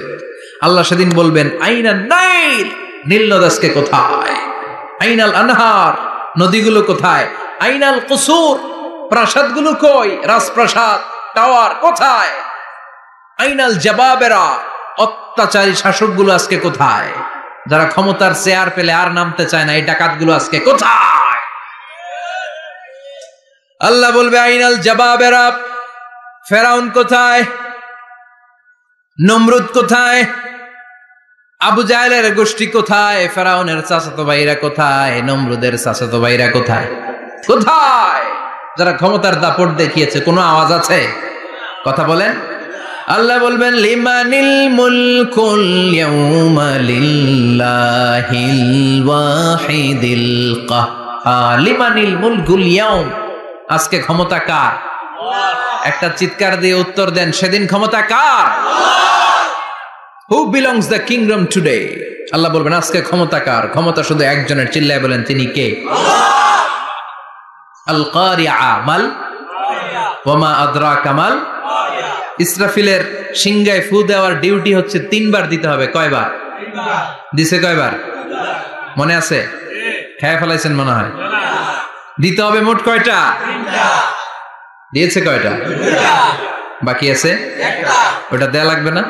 আল্লাহ সেদিন বলবেন আইনা নাইল, নীল নদ আজকে কোথায়? আইনাল আনহার, নদীগুলো কোথায়? আইনাল কুসুর, প্রাসাদগুলো কই? রাজপ্রাসাদ, টাওয়ার কোথায়? আইনাল জাবাবেরা, অত্যাচারী শাসকগুলো আজকে কোথায়? যারা ক্ষমতার চেয়ার পেলে আর নামতে চায় না, এই ডাকাতগুলো আজকে কোথায়? আল্লাহ বলবে আইনাল জাবাবেরা, ফেরাউন কোথায়? নমরুদ কোথায়? আবু জাহেলের গোষ্ঠী কোথায়? ফেরাউনের চাচাতো ভাইরা কোথায়? নমরুদের চাচাতো ভাইরা কোথায়? কোথায়? যারা ক্ষমতার দাপট দেখিয়েছে, কোনো আওয়াজ আছে? কথা বলেন। আল্লাহ বলবেন লিমানিল মুলকুল ইয়াউমা লিল্লাহিল ওয়াহিদিল কাহ্হার, লিমানিল মুলকুল ইয়াউম, আজকে ক্ষমতা কার? একটা চিৎকার দিয়ে উত্তর দেন, সেদিন ক্ষমতা কার? Who belongs the kingdom today? আল্লাহ বলবেন আজকে ক্ষমতা কার? ক্ষমতা শুধু একজনের, চিল্লায় বলেন তিনি কে? আল কারিআ, মাল ওয়া মা আদরাকা মাল। ইসরাফিলের সিংহায় ফু দেওয়ার ডিউটি হচ্ছে 3 বার দিতে হবে। কয়বার দিছে? কয়বার মনে আছে? খেয়ে ফেলাইছেন মনে হয়। দিতে হবে মোট কয়টা? 3টা। দিয়েছে কয়টা? 2টা। বাকি আছে একটা, ওটা দেয়া লাগবে না?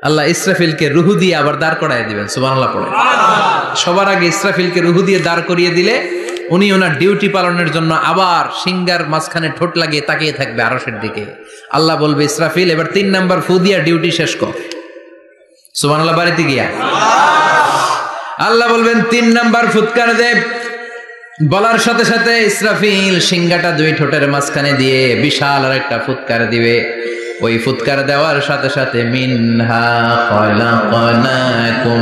আল্লাহ ইসরাফিলকে রুহু দিয়ে আবার দাঁড় করায় দিবেন। সুবহানাল্লাহ পড়ে। সবার আগে ইসরাফিলকে রুহু দিয়ে দাঁড় করিয়ে দিলে উনি ওনার ডিউটি পালনের জন্য আবার সিংহার মাঝখানে ঠোঁট লাগিয়ে তাকিয়ে থাকবে আরশের দিকে। আল্লাহ বলবে ইসরাফিল এবার 3 নাম্বার ফু দিয়া ডিউটি শেষ কর। সুবহানাল্লাহ বাড়িতে গিয়া আল্লাহ বলবেন 3 নাম্বার ফুৎকার দে। বলার সাথে সাথে ইসরাফিল সিংহাটা 2 ঠোঁটের মাঝখানে দিয়ে বিশাল আর একটা ফুৎকার দিবে। ওই ফুৎকার দেওয়ার সাথে সাথে মিনহা খলাকনাকুম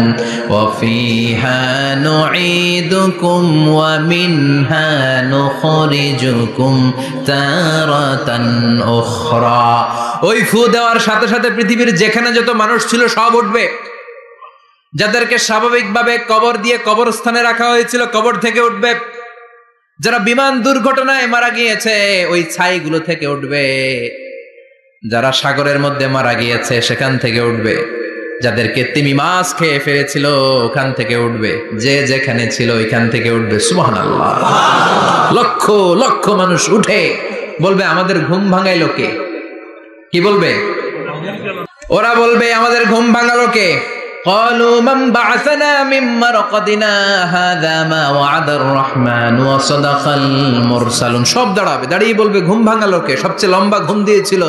ওয়া ফিহা নুঈদুকুম ওয়া মিনহা নুখরিজুকুম তারাতান উখরা। ওই ফু দেওয়ার সাথে সাথে পৃথিবীর যেখানে যত মানুষ ছিল সব উঠবে। যাদেরকে স্বাভাবিকভাবে কবর দিয়ে কবরস্থানে রাখা হয়েছিল কবর থেকে উঠবে, যারা বিমান দুর্ঘটনায় মারা গিয়েছে ওই ছাইগুলো থেকে উঠবে, যারা সাগরের মধ্যে মারা গিয়েছে সেখান থেকে উঠবে, যাদেরকে তিমি মাছ খেয়ে ফেলেছিল ওখান থেকে উঠবে, যে যেখানে ছিল ওইখান থেকে উঠবে। সুবহানাল্লাহ। লক্ষ লক্ষ মানুষ উঠে বলবে আমাদের ঘুম ভাঙাইলো কে? কি বলবে? ওরা বলবে আমাদের ঘুম ভাঙালো কে? قالوا من بعثنا من مرقدنا هذا ما وعد الرحمن وصدق المرسلون। সব দাঁড়াবে, দাঁড়িয়ে বলবে ঘুম ভাঙালো কে? সবচেয়ে লম্বা ঘুম দিয়েছিল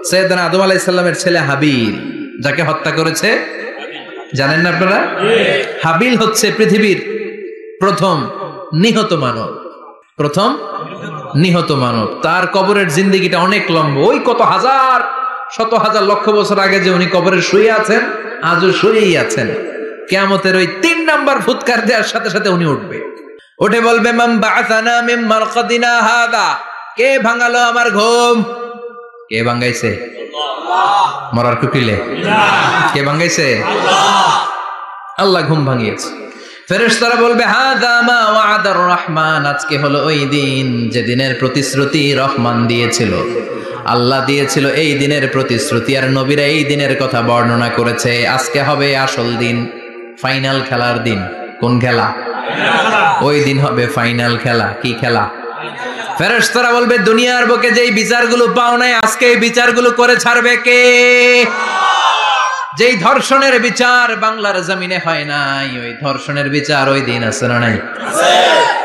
সাইয়েদনা আদম আলাইহিস সালামের ছেলে হাবিল, যাকে হত্যা করেছে জানেন না আপনারা? হাবিল হচ্ছে পৃথিবীর প্রথম নিহত মানব, প্রথম নিহত মানব। তার কবরের জিন্দেগিটা অনেক লম্বা, ওই কত হাজার শত হাজার লক্ষ বছর আগে যে উনি কবরে শুয়ে আছেন আজও শুয়েই আছেন। কিয়ামতের ওই 3 নাম্বার ফুৎকার দেওয়ার সাথে সাথে উনি উঠবে, উঠে বলবে মান বা'আসানা মিন মারকাদিনা হাদা, কে ভাঙালো আমার ঘুম? কে ভাঙাইছে? আল্লাহ। মরার কুকিলে কে ভাঙাইছে? আল্লাহ। আল্লাহ ঘুম ভাঙিয়েছে। ফেরেশতারা বলবে হাদা মা ওয়াদার রহমান, আজকে হলো ওই দিন যে দিনের প্রতিশ্রুতি রহমান দিয়েছিল, আল্লাহ দিয়েছিল এই দিনের প্রতিশ্রুতি, আর নবীরা এই দিনের কথা বর্ণনা করেছে। আজকে হবে আসল দিন, ফাইনাল খেলার দিন। কোন খেলা? ওই দিন হবে ফাইনাল খেলা। কি খেলা? ফেরেশতারা বলবে দুনিয়ার বুকে যেই বিচারগুলো পাও নাই আজকে এই বিচারগুলো করে ছাড়বে কে? যেই ধর্ষণের বিচার বাংলার জমিনে হয় নাই ওই ধর্ষণের বিচার ওই দিন আছে না নাই? আছে।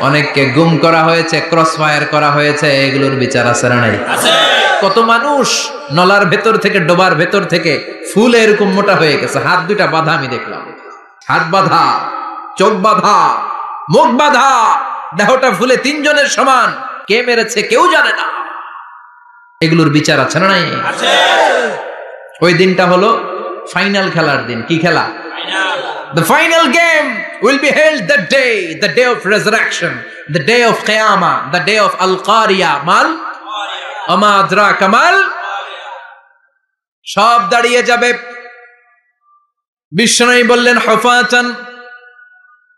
অনেককে গুম করা হয়েছে, ক্রস ফায়ার করা হয়েছে, এগুলোর বিচার আছে না নাই? আছে। কত মানুষ নলার ভেতর থেকে ডোবার ভেতর থেকে ফুল এরকম মোটা হয়ে গেছে, হাত দুইটা বাঁধা, আমি দেখলাম হাত বাঁধা, চোখ বাঁধা, মুখ বাঁধা, দেহটা ফুলে 3 জনের সমান। কে মেরেছে কেউ জানে না, এগুলোর বিচার আছে না নাই? আছে। ওই দিনটা হলো ফাইনাল খেলার দিন। কি খেলা? The final game will be held the day of resurrection, the day of Qiyamah, the day of Al-Qariya, mal আমা আদরাকা মাল। সব দাঁড়িয়ে যাবে। বিষ্ণু বললেন হুফাতান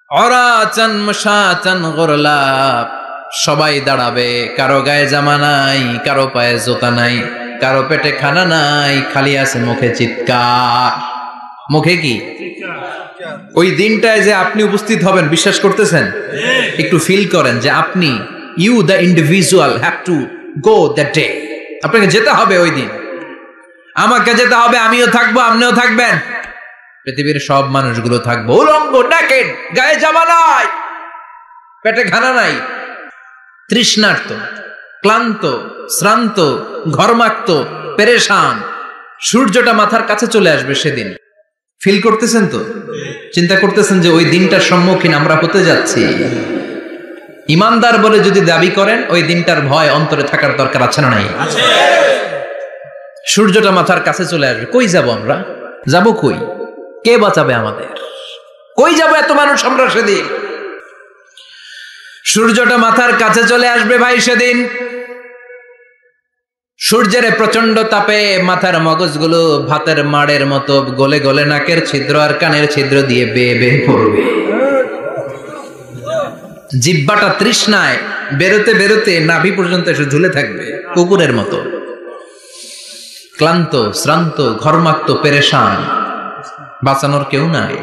উরাতান মুশাতান গুরলা, সবাই দাঁড়াবে, কারো গায়ে জামা নাই, কারো পায়ে জুতা নাই, কারো পেটে খানা নাই, খালি আছে মুখে চিৎকার। মুখে কি? ওই দিনটায় যে আপনি উপস্থিত হবেন, বিশ্বাস করতেছেন? একটু ফিল করেন যে আপনি, you the individual have to go that day, আপনাকে যেতে হবে ওই দিন, আমাকে যেতে হবে, আমিও থাকবো, আপনিও থাকবেন, পৃথিবীর সব মানুষগুলো থাকবো উলঙ্গ, naked, গায়ে জামা নাই, পেটে খানা নাই, তৃষ্ণার্ত, ক্লান্ত, শ্রান্ত, ঘর্মাক্ত, পেরেশান। সূর্যটা মাথার কাছে চলে আসবে সেদিন। ফিল করতেছেন তো? চিন্তা করতেছেন যে ওই দিনটার সম্মুখীন আমরা হতে যাচ্ছি। ইমানদার বলে যদি দাবি করেন ওই দিনটার ভয় অন্তরে থাকার দরকার আছে না নাই? আছে। সূর্যটা মাথার কাছে চলে আসবে, কই যাব আমরা? যাব কই? কে বাঁচাবে আমাদের? কই যাব এত মানুষ আমরা সেদিন? সূর্যটা মাথার কাছে চলে আসবে ভাই সেদিন। সূর্যের প্রচন্ড তাপে মাথার মগজগুলো ভাতের মাড়ের মতো গলে গলে নাকের ছিদ্র আর কানের ছিদ্র দিয়ে বেয়ে বেয়ে পড়বে। জিহ্বাটা তৃষ্ণায় বেরোতে বেরোতে নাভি পর্যন্ত এসে ঝুলে থাকবে কুকুরের মতো। ক্লান্ত, শ্রান্ত, ঘর্মাক্ত, পেরেশান, বাঁচানোর কেউ নাই।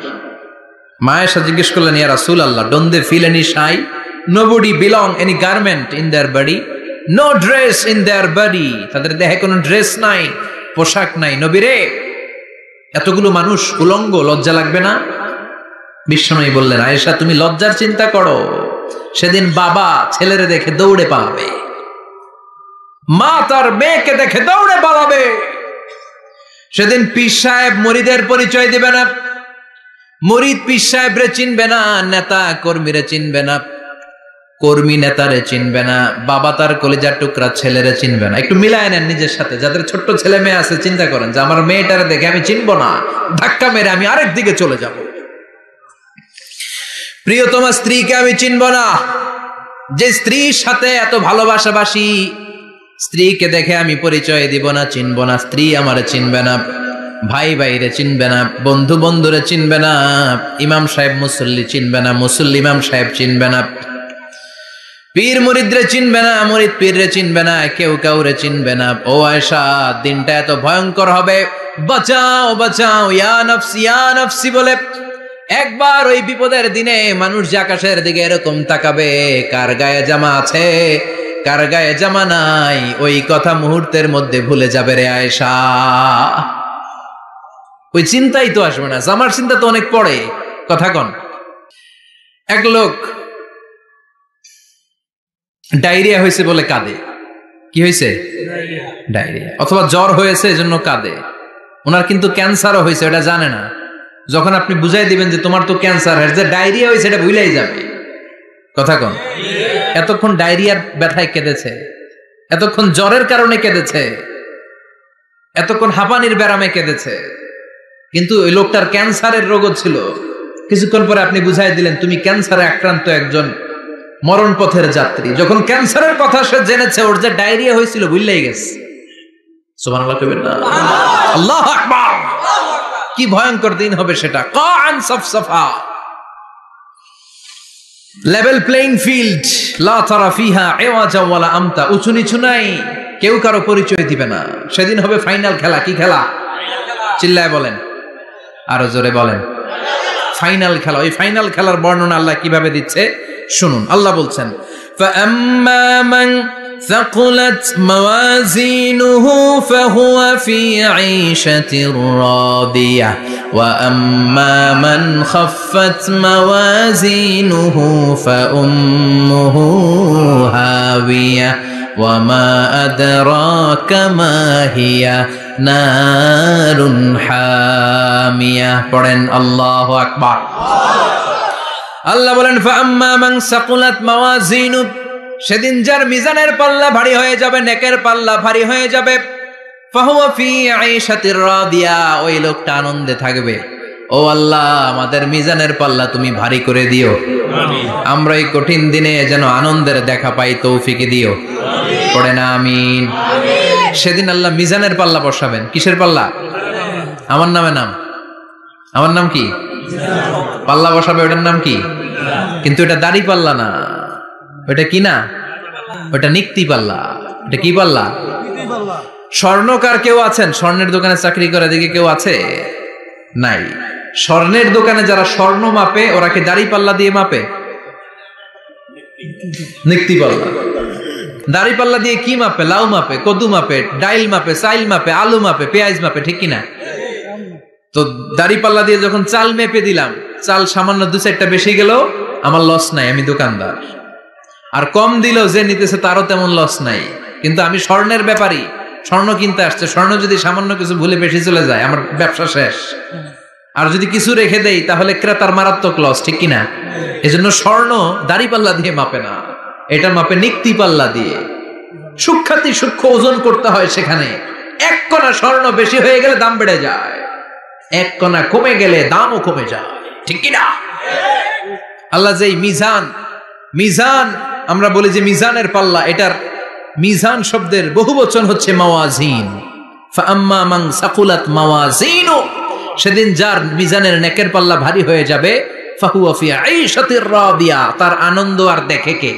মায়েশা জিজ্ঞেস করলেন, ইয়া রাসূলুল্লাহ, don't they feel any shy? Nobody belong any garment in their body, no dress in their body. তাদের দেহে কোনো ড্রেস নাই, পোশাক নাই। নবীরে, এতগুলো মানুষ উলঙ্গ, লজ্জা লাগবে না? বিশ্বনবী বললেন, আয়েশা তুমি লজ্জার চিন্তা করো, সেদিন বাবা ছেলেরে দেখে দৌড়ে পালাবে, মা তার মেয়েকে দেখে দৌড়ে পালাবে। সেদিন পীর সাহেব মুরিদের পরিচয় দিবে না, মুরিদ পীর সাহেবরে চিনবে না, নেতা কর্মীরে চিনবে না, কর্মী নেতারে চিনবে না, বাবা তার কলিজার টুকরা ছেলেরে চিনবে না। একটু মিলায় নেন নিজের সাথে। যাদের ছোট্ট ছেলে মেয়ে আছে চিন্তা করেন যে আমার মেয়েটারে দেখে আমি চিনবো না, ধাক্কা মেরে আমি আরেক দিকে চলে যাব। প্রিয়তমা স্ত্রীকে আমি চিনব না, যে স্ত্রীর সাথে এত ভালোবাসাবাসী, স্ত্রীকে দেখে আমি পরিচয় দিব না, চিনব না, স্ত্রী আমারে চিনবে না। ভাই ভাইরে চিনবে না, বন্ধু বন্ধুরে চিনবে না, ইমাম সাহেব মুসল্লি চিনবে না, মুসল্লি ইমাম সাহেব চিনবে না, পীর মুরিদরে চিনবে না, মুরিদ পীররে চিনবে না, কেউ কাউরে চিনবে না। ও আয়েশা, দিনটা এত ভয়ঙ্কর হবে, বাঁচাও বাঁচাও, ইয়া নফসি বলে একবার ওই বিপদের দিনে মানুষ যে আকাশের দিকে এরকম তাকাবে, কার গায়ে জামা আছে কার গায়ে জামা নাই, ওই কথা মুহূর্তের মধ্যে ভুলে যাবে রে আয়েশা। ওই চিন্তাই তো আসবে না, জামার চিন্তা তো অনেক পরে। কথা কন, এক লোক ডায়রিয়া হয়েছে বলে কাঁদে। কি হয়েছে? ডায়রিয়া। অথবা জ্বর হয়েছে এজন্য কাঁদে। ওনার কিন্তু ক্যান্সারও হয়েছে, এটা জানে না। যখন আপনি বুঝাই দিবেন যে তোমার তো ক্যান্সার হয়েছে, ডায়রিয়া হয়েছে, এটা ভুলেই যাবে। কথা কন, এতক্ষণ ডায়রিয়ার ব্যথায় কেঁদেছে, এতক্ষণ জ্বরের কারণে কেঁদেছে, এতক্ষণ হাঁপানির ব্যারামে কেঁদেছে, কিন্তু ওই লোকটার ক্যান্সারের রোগও ছিল। কিছুক্ষণ পরে আপনি বুঝাই দিলেন তুমি ক্যান্সারে আক্রান্ত একজন মরণ পথের যাত্রী। যখন ক্যান্সারের কথা সে জেনেছে, ওর যে ডায়রিয়া হয়েছিল ভুলেই গেছে। সুবহানাল্লাহ কইবেন না? আল্লাহু আকবার। কি ভয়ঙ্কর দিন হবে সেটা। কান সাফসাফা, লেভেল প্লেইং ফিল্ড, লা তারা ফিহা ইওয়াজা ওয়ালা আমতা, উঁচু নিচু নাই, কেউ কারো পরিচয় দিবে না। সেদিন হবে ফাইনাল খেলা। কি খেলা? চিল্লায় বলেন, আরো জোরে বলেন, ফাইনাল খেলা। ওই ফাইনাল খেলার বর্ণনা আল্লাহ কিভাবে দিচ্ছে শুনুন। আল্লাহ বলছেন, فَأَمَّا مَنْ ثَقُلَتْ مَوَازِينُهُ فَهُوَ فِي عِيشَةٍ رَاضِيَةٍ وَأَمَّا مَنْ خَفَّتْ مَوَازِينُهُ فَأُمُّهُ هَاوِيَةٌ وَمَا أَدْرَاكَ مَا هِيَ نَارٌ حَامِيَةٌ। পড়েন আল্লাহু আকবার। আল্লাহ বলেন, ফাআম্মা মান সাকুলাত মাওয়াজিনু, সেদিন যার মিজানের পাল্লা ভারী হয়ে যাবে, নেকের পাল্লা ভারী হয়ে যাবে, ফাহুয়া ফি আইশাতির রাদিয়া, ওই লোকটা আনন্দে থাকবে। ও আল্লাহ, আমাদের মিজানের পাল্লা তুমি ভারী করে দিও, আমরা এই কঠিন দিনে যেন আনন্দের দেখা পাই, তৌফিক দিও। পড়ে না আমিন। সেদিন আল্লাহ মিজানের পাল্লা বসাবেন। কিসের পাল্লা? আমার নামে নাম, আমার নাম কি? পাল্লা বসাবে, ওটার নাম কি? কিন্তু এটা দাড়ি পাল্লা না, ওটা কি না, ওটা নিক্তি পাল্লা। এটা কি পাল্লা? স্বর্ণকার কেউ আছেন? স্বর্ণের দোকানে চাকরি করে দিকে কেউ আছে? নাই। স্বর্ণের দোকানে যারা স্বর্ণ মাপে, ওরা কি দাড়ি পাল্লা দিয়ে মাপে? নিক্তি পাল্লা। দাড়ি পাল্লা দিয়ে কি মাপে? লাউ মাপে, কদু মাপে, ডাইল মাপে, চাইল মাপে, আলু মাপে, পেঁয়াজ মাপে, ঠিক কিনা? তো দাড়ি পাল্লা দিয়ে যখন চাল মেপে দিলাম, চাল সামান্য 2-4টা বেশি গেল, আমার লস নাই, আমি দোকানদার। আর কম দিল যে নিতেছে, তারও তেমন লস নাই। কিন্তু আমি স্বর্ণের ব্যাপারী, স্বর্ণ কিনতে আসছে, স্বর্ণ যদি সামান্য কিছু ভুলে বেশি চলে যায়, আমার ব্যবসা শেষ। আর যদি কিছু রেখে দেই, তাহলে ক্রেতার মারাত্মক লস, ঠিক কিনা? এজন্য স্বর্ণ দাড়ি পাল্লা দিয়ে মাপে না, এটা মাপে নিক্তি পাল্লা দিয়ে। সূক্ষ্মাতি সূক্ষ্ম ওজন করতে হয় সেখানে। এক কণা স্বর্ণ বেশি হয়ে গেলে দাম বেড়ে যায়, এক কণা কমে গেলে দামও কমে যায়, ঠিক কিনা? আল্লাহ যে মিজান, মিজান আমরা বলি যে মিজানের পাল্লা, এটার মিজান শব্দের বহু বচন হচ্ছে মাওয়াজিন। ফাআম্মা মান সাকুলাত মাওয়াজিনু, সেদিন যার মিজানের নেকের পাল্লা ভারী হয়ে যাবে, ফাহুয়া ফি আইশাতির রাদিয়া, তার আনন্দ আর দেখে কে?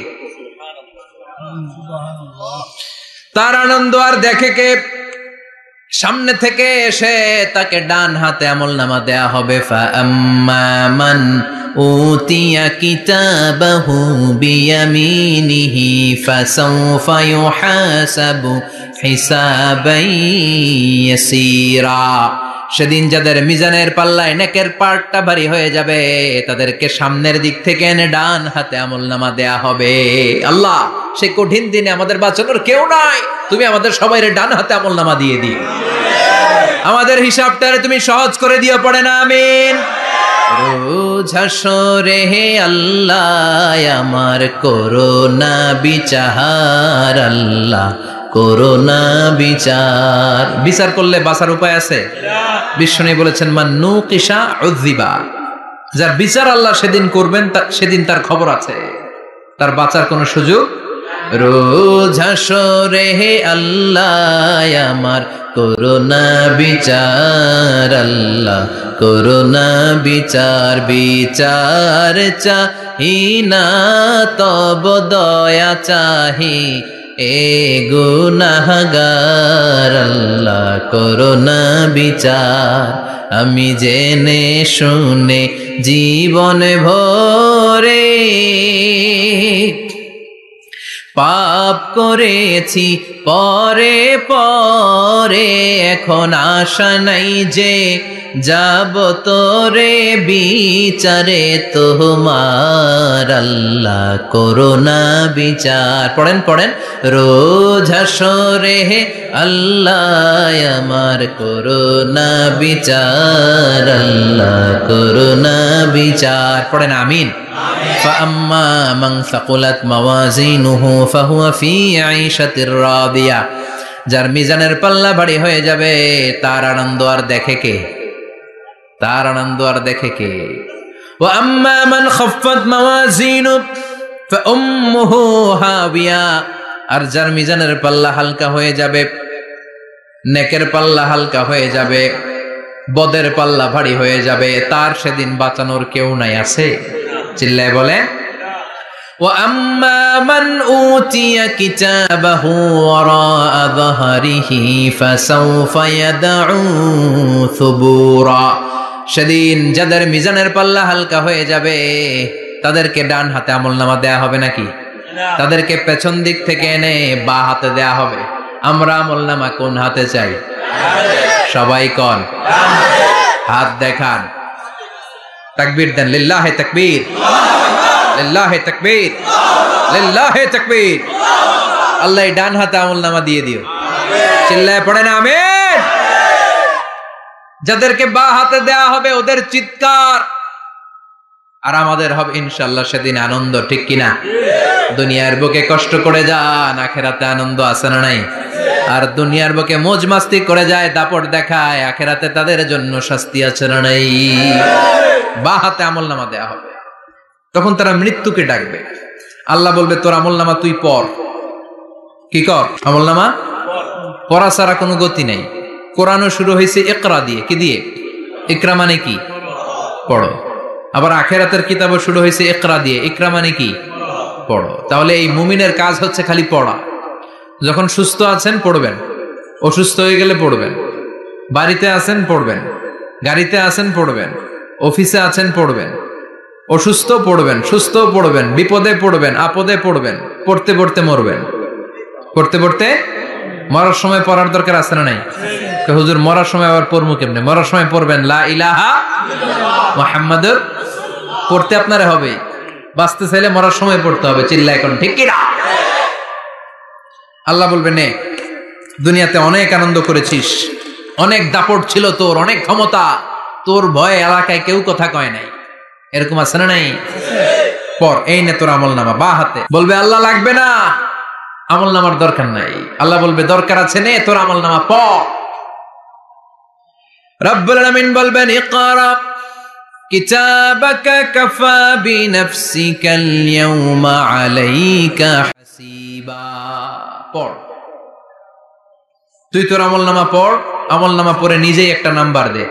তার আনন্দ আর দেখে কে? সামনে থেকে এসে তাকে ডান হাতে আমলনামা দেয়া হবে। ফাআম্মা মান উতিয়া কিতাবাহু বিয়ামিনিহি ফাসাউফা ইউহাসাবু হিসাবান ইয়াসীরা, সেদিন যাদের মিজানের পাল্লায় নেকের পার্টটা ভারী হয়ে যাবে, তাদেরকে সামনের দিক থেকে এনে ডান হাতে আমলনামা দেয়া হবে। আল্লাহ, সেই কঠিন দিনে আমাদের বাঁচানোর কেউ নাই, তুমি আমাদের সবাইরে ডান হাতে আমলনামা দিয়ে দিও, আমাদের হিসাবটারে তুমি সহজ করে দিও। পড়ে না আমিন। রোজ হাসরে হে আল্লাহ আমার করোনা বিচার, আল্লাহ করোনা বিচার। বিচার করলে বাঁচার উপায় আছে? বিশ্বনবী বলেছেন, মান নুকিশা উযিবা, যার বিচার আল্লাহ সেদিন করবেন, সেদিন তার খবর আছে, তার বাঁচার কোনো সুযোগ রোজ হাসরে হে আল্লাহ আমার করুণা বিচার, আল্লাহ করুণা বিচার, বিচার চাহি না তব দয়া চাহি এ গুনাহগার, আল্লাহ করুণা বিচার। আমি জেনে শুনে জীবন ভরে পাপ করেছি পরে পরে, এখন আশা নাই যে যাব তোরে বিচারে তোমার, আল্লাহ করুণা বিচার। পড়েন পড়েন, রোজ হাসরে হে আল্লাহ আমার করুণা বিচার, আল্লাহ করুণা বিচার। পড়েন আমিন। فأما من ثقلت موازينه فهو في عيشة راضية, যার মিজানের পাল্লা ভারী হয়ে যাবে তার আনন্দ আর দেখে কে, তার আনন্দ আর দেখে কে। وأما من خفت موازينه فأمه هاوية, আর যার মিজানের পাল্লা হালকা হয়ে যাবে, নেকের পাল্লা হালকা হয়ে যাবে, বদের পাল্লা ভারী হয়ে যাবে, তার সেদিন বাঁচানোর কেউ নাই। আছে? চিল্লায় বলে। وَأَمَّا مَنْ أُوتِيَ كِتَابَهُ وَرَاءَ ظَهْرِهِ فَسَوْفَ يَدْعُو ثُبُورًا, সেদিন যাদের মিজানের পাল্লা হালকা হয়ে যাবে তাদেরকে ডান হাতে আমলনামা দেয়া হবে নাকি? তাদেরকে পেছন দিক থেকে এনে বা হাতে দেয়া হবে। আমরা আমলনামা কোন হাতে চাই? সবাই কোন হাত দেখান, তাকবীর দেন, লিল্লাহে তাকবীর, লিল্লাহে তাকবীর, লিল্লাহে তাকবীর। আল্লাহ ডান হাতে আমলনামা দিয়ে দিও। চিল্লায় পড়েন আমিন। যাদেরকে বা হাতে দেয়া হবে ওদের চিৎকার, আর আমাদের হবে ইনশাআল্লাহ সেদিন আনন্দ। ঠিক কিনা? দুনিয়ার বুকে কষ্ট করে যান, আখিরাতে আনন্দ আছে না নাই? আর দুনিয়ার বুকে মौज মাস্তি করে যায়, দাপট দেখায়, আখিরাতে তাদের জন্য শাস্তি আছে না নাই? বা হাতে আমলনামা দেয়া হবে। তখন তারা মৃত্যুকে ডাকবে। আল্লাহ বলবে তোর আমলনামা তুই পড়। কি কর? আমলনামা পড়া ছাড়া কোনো গতি নেই। কোরআনও শুরু হয়েছে ইকরা দিয়ে। কি দিয়ে? ইকরা মানে কি? পড়ো। আবার আখিরাতের কিতাবও শুরু হয়েছে ইকরা দিয়ে। ইকরা মানে কি? পড়ো। তাহলে এই মুমিনের কাজ হচ্ছে খালি পড়া। যখন সুস্থ আছেন পড়বেন, অসুস্থ হয়ে গেলে পড়বেন, বাড়িতে আছেন পড়বেন, গাড়িতে আছেন পড়বেন, অফিসে আছেন পড়বেন, অসুস্থ পড়বেন, সুস্থ পড়বেন, বিপদে পড়বেন, আপদে পড়বেন, পড়তে পড়তে মরবেন। পড়তে পড়তে মরার সময় পড়ার দরকার আছে না নাই? হুজুর মরার সময় আবার পড়বো কেমনে? মরার সময় পড়বেন লা ইলাহা মুহাম্মাদুর, পড়তে আপনারে হবে। বাঁচতে চাইলে মরার সময় পড়তে হবে। চিল্লা এখন ঠিক কিনা? আল্লাহ বলবে নে, দুনিয়াতে অনেক আনন্দ করেছিস, অনেক দাপট ছিল তোর, অনেক ক্ষমতা, তোর ভয়ে এলাকায় কেউ কথা কয় নাই। এরকম আছে না নাই? পর এই নে তোর আমলনামা বা হাতে। বলবে আল্লাহ লাগবে না, আমলনামার দরকার নাই। আল্লাহ বলবে দরকার আছে, নে তোর আমলনামা পড়। রব্বুল আলামিন বলবেন ইকরা কিতাবাকা কাফা বিনাফসিকাল ইয়াউমা আলাইকা হাসিবা। পড়, তুই তোর আমলনামা পড়। আমলনামা পড়ে নিজেই একটা নাম্বার দে।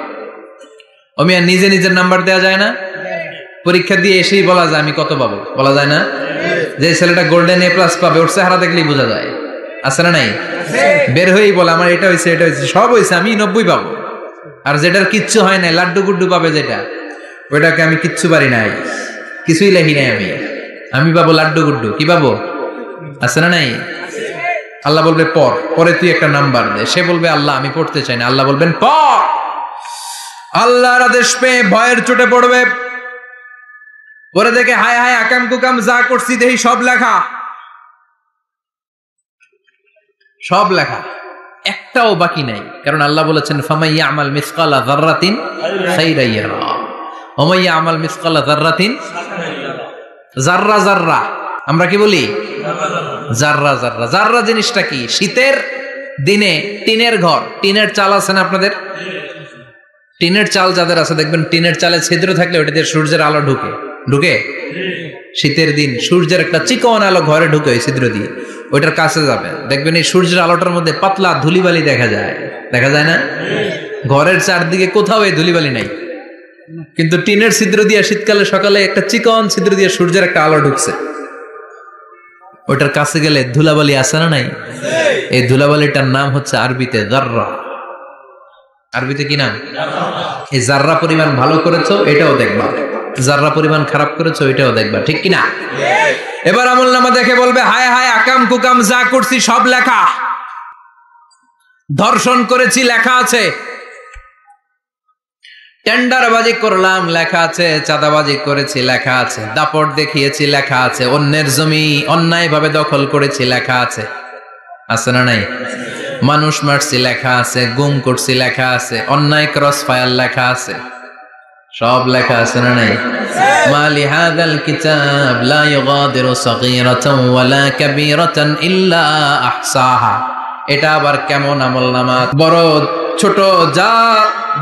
আমি আর নিজে নিজের নাম্বার দেয়া যায় না? পরীক্ষা দিয়ে এসেই বলা যায় আমি কত পাবো? বলা যায় না? যে ছেলেটা গোল্ডেন এ প্লাস পাবে ওর চেহারা দেখলেই বোঝা যায়। আছে না নাই? বের হয়েই বলে আমার এটা হয়েছে, এটা হয়েছে, সব হয়েছে, আমি 90 পাবো। আর যেটার কিচ্ছু হয় নাই, লাড্ডু গুড্ডু পাবে যেটা, ওইটাকে আমি কিচ্ছু পারি নাই, কিছুই লেখি নাই আমি পাবো লাড্ডু গুড্ডু। কি পাবো? আছে না নাই? আল্লাহ বলবে পড়, পরে তুই একটা নাম্বার দে। সে বলবে আল্লাহ আমি পড়তে চাই না। আল্লাহ বলবেন পড়। আল্লাহর আদেশ পেয়ে ভয়ের চোটে পড়বে, পরে দেখে হায় হায় আকাম কুকাম যা করছি দেখি সব লেখা, সব লেখা, একটাও বাকি নাই। কারণ আল্লাহ বলেছেন ফামাইয়া আমাল মিসকালা যাররাতিন খাইরা ইয়ারা ওয়া মাইয়া আমাল মিসকালা যাররাতিন, জাররা জাররা আমরা কি বলি? জাররা জাররা। জাররা জিনিসটা কি? শীতের দিনে টিনের ঘর, টিনের চাল আছে না আপনাদের? টিনের চাল যাদের আছে দেখবেন টিনের চালে ছিদ্র থাকলে ওটা দিয়ে সূর্যের আলো ঢুকে ঢুকে শীতের দিন সূর্যের একটা চিকন আলো ঘরে ঢুকে ওই ছিদ্র দিয়ে, ওইটার কাছে যাবেন, দেখবেন এই সূর্যের আলোটার মধ্যে পাতলা ধুলিবালি দেখা যায় না? ঘরের চারদিকে কোথাও এই ধুলিবালি নাই, কিন্তু টিনের ছিদ্র দিয়ে শীতকালে সকালে একটা চিকন ছিদ্র দিয়ে সূর্যের একটা আলো ঢুকছে। ওইটার কাছে গেলে ধুলাবালি আছে না নাই? এই ধুলাবালিটার নাম হচ্ছে আরবিতে জাররা। আরবিতে কি নাম? এই জাররা পরিমাণ ভালো করেছো এটাও দেখবা, জাররা পরিমাণ খারাপ করেছো এটাও দেখবা, ঠিক কিনা? এবার আমলনামা দেখে বলবে হায় হায়, আকাম কুকাম যা করছি সব লেখা, ধর্ষণ করেছি লেখা আছে, টেন্ডারবাজি করলাম লেখা আছে, চাঁদাবাজি করেছি লেখা আছে, দাপট দেখিয়েছি লেখা আছে, অন্যের জমি অন্যায়ভাবে দখল করেছি লেখা আছে, আছে না নাই? মানুষ মারছি লেখা আছে, গুম করছি লেখা আছে, অন্যায় ক্রস ফায়ার লেখা আছে, সব লেখা আছে না নাই? মালি হাদাল কিতাব লা ইউগাদিরু সাগীরাতান ওয়ালা কাবীরাতান ইল্লা আহসাহা। এটা আবার কেমন আমলনামা? বড় ছোট যা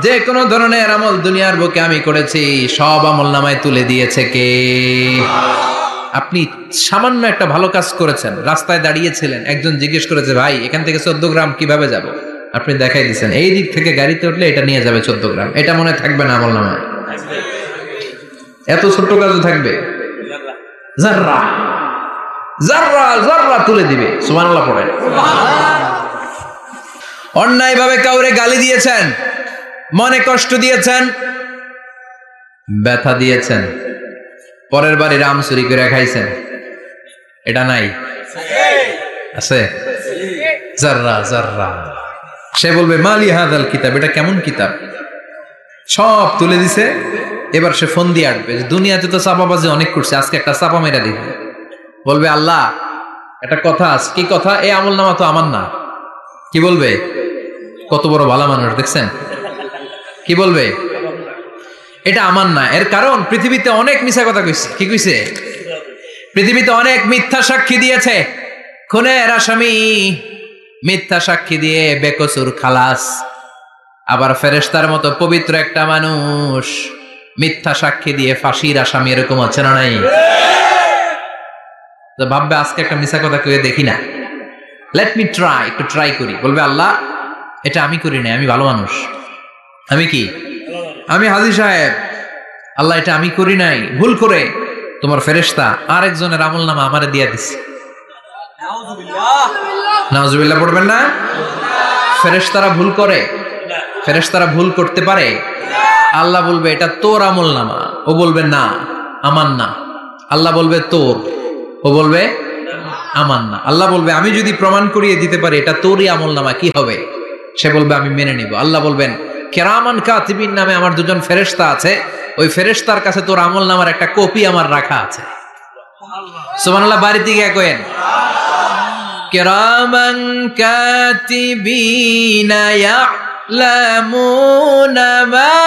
যে কোনো ধরনের আমল দুনিয়ার বুকে আমি করেছি সব আমলনামায় তুলে দিয়েছে কে? আপনি সামান্য একটা ভালো কাজ করেছেন, রাস্তায় দাঁড়িয়েছিলেন, একজন জিজ্ঞেস করেছে ভাই এখান থেকে 14 গ্রাম কিভাবে যাব, আপনি দেখাই দিচ্ছেন এই দিক থেকে গাড়িতে উঠলে এটা নিয়ে যাবে 14 গ্রাম, এটা মনে থাকবে না আমলনামায়? এত ছোট্ট কাজও থাকবে? জাররা জাররা জাররা তুলে দিবে। সুবহানাল্লাহ পড়েন। অন্যায়ভাবে কাউরে গালি দিয়েছেন, মনে কষ্ট দিয়েছেন, ব্যথা দিয়েছেন, পরের বাড়ির আম চুরি করে খাইছেন, এটা নাই? আছে? জাররা জাররা। সে বলবে মালি হাদাল কিতাব, এটা কেমন কিতাব, সব তুলে দিছে। এবার সে ফোন দিয়ে আসবে, দুনিয়াতে তো চাপাবাজি অনেক করছে, আজকে একটা চাপা মেরা দিবে। বলবে আল্লাহ একটা কথা আছে। কি কথা? এই আমলনামা তো আমার না। কি বলবে? কত বড় ভালো মানুষ দেখছেন, কি বলবে? এটা আমার না। এর কারণ পৃথিবীতে অনেক মিথ্যা কথা কইছে। কি কইছে? পৃথিবীতে অনেক মিথ্যা সাক্ষী দিয়েছে, খুনের আসামি মিথ্যা সাক্ষী দিয়ে বেকসুর খালাস। আবার ফেরেশতার মতো পবিত্র একটা মানুষ মিথ্যা সাক্ষী দিয়ে ফাঁসির আসামি, এরকম আছে না নাই? তো ভাববে আজকে একটা মিথ্যা কথা কয়ে দেখি না, লেট মি ট্রাই, একটু ট্রাই করি। বলবে আল্লাহ এটা আমি করি নাই, আমি ভালো মানুষ, আমি কি, আমি হাজী সাহেব, আল্লাহ এটা আমি করি নাই, ভুল করে তোমার ফেরেশতা আরেকজনের আমলনামা আমারে দিয়া দিছে। নাউজুবিল্লাহ পড়বেন না? ফেরেশতারা ভুল করে? ফেরেশতারা ভুল করতে পারে? আল্লাহ বলবে এটা তোর আমলনামা, ও বলবে না আমার না। আল্লাহ বলবে তোর, ও বলবে আমার না। আল্লাহ বলবে আমি যদি প্রমাণ করিয়ে দিতে পারি এটা তোরই আমলনামা, কি হবে? সে বলবে আমি মেনে নিব। আল্লাহ বলবেন কিরামান কাতিবিন নামে আমার দুজন ফেরেশতা আছে, ওই ফেরেশতার কাছে তোর আমলনামার একটা কপি আমার রাখা আছে। সুবহানাল্লাহ। বাড়িতে গিয়ে কইেন কিরামান কাতিবিনা ইয়ালামুনা মা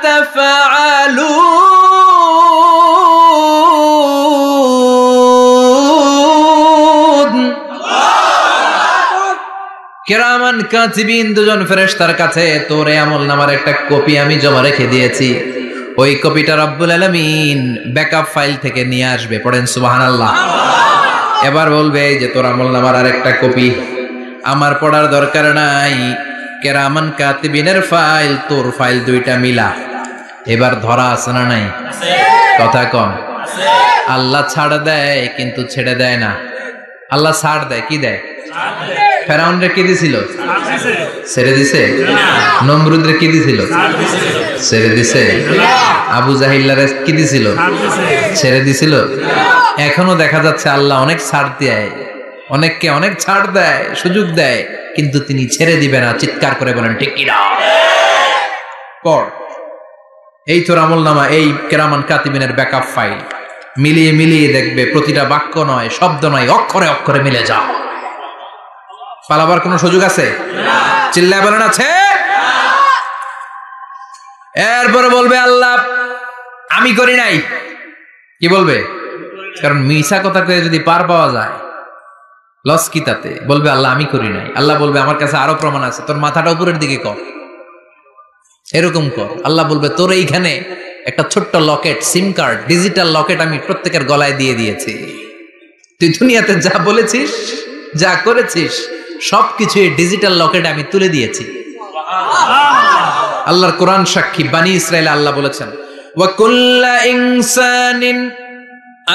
তাফআলুন। কিরামান কাতিবিন দুজন ফেরেশতার কাছে তোর আমলনামার একটা কপি আমি জমা রেখে দিয়েছি। ওই কপিটা রব্বুল আলামিন ব্যাকআপ ফাইল থেকে নিয়ে আসবে। পড়েন সুবহানাল্লাহ। এবার বলবে যে তোর আমলনামার আরেকটা কপি আমার পড়ার দরকার নাই, কিরামান কাতিবিনের ফাইল তোর ফাইল দুইটা মিলা। এবার ধরা আছে না নাই? কথা কম। আল্লাহ ছাড় দেয় কিন্তু ছেড়ে দেয় না। আল্লাহ ছাড় দেয়, কি দেয়? ফেরাউনরে কি দিছিল? ছেড়ে দিছে। নমরুদরে কি দিছিল? ছেড়ে দিছে। আবু জাহিল্লারে কি দিছিল? ছেড়ে দিছিল। এখনো দেখা যাচ্ছে আল্লাহ অনেক ছাড় দেয়, অনেককে অনেক ছাড় দেয়, সুযোগ দেয়, কিন্তু তিনি ছেড়ে দিবে না। চিৎকার করে বলেন ঠিক কিনা? পড় এই তোর আমলনামা, এই কিরামান কাতিবিনের ব্যাকআপ ফাইল মিলিয়ে মিলিয়ে দেখবে প্রতিটা বাক্য নয়, শব্দ নয়, অক্ষরে অক্ষরে মিলে যাও। পালাবার কোন সুযোগ আছে? চিল্লায় বলেন আছে? এরপরে বলবে আল্লাহ আমি করি নাই। কি বলবে? কারণ মিশা কথা কয়ে যদি পার পাওয়া যায় লস কি তাতে? বলবে আল্লাহ আমি করি নাই। আল্লাহ বলবে আমার কাছে আরো প্রমাণ আছে, তোর মাথাটা উপরের দিকে কর, এরকম কর। আল্লাহ বলবে তোর এইখানে একটা ছোট্ট লকেট, সিম কার্ড, ডিজিটাল লকেট আমি প্রত্যেকের গলায় দিয়ে দিয়েছি। তুই দুনিয়াতে যা বলেছিস, যা করেছিস, সবকিছু এই ডিজিটাল লকেটে আমি তুলে দিয়েছি। আল্লাহর কোরআন সাক্ষী, বানি ইসরায়েল আল্লাহ বলেছেন, ওয়া কুল্লা ইনসানিন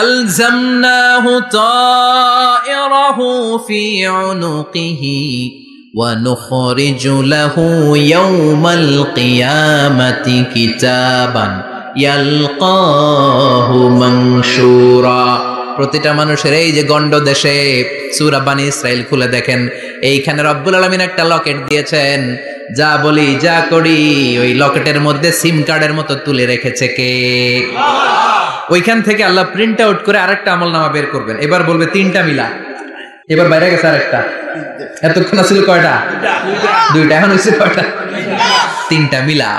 আলজামনাহু তায়রাহু ফি উনুকিহি ওয়া নুখরিজু লাহু ইয়াওমাল কিয়ামাতি কিতাবান ইয়ালকাহু মানশুরা। প্রতিটা মানুষের এই যে গন্ড দেশে সূরা বানি ইসরাইল খুলে দেখেন, এইখানে রব্বুল আলামিন একটা লকেট দিয়েছেন। যা বলি, যা করি, ওই লকেটের মধ্যে সিম কার্ডের মতো তুলে রেখেছে কে? ওইখান থেকে আল্লাহ প্রিন্ট আউট করে আরেকটা আমলনামা বের করবেন। এবার বলবে 3টা মিলা, এবার বাইরে গেছে আরেকটা। এতক্ষণ ছিল কয়টা? 2টা। এখন হয়েছে কয়টা? 3টা। মিলা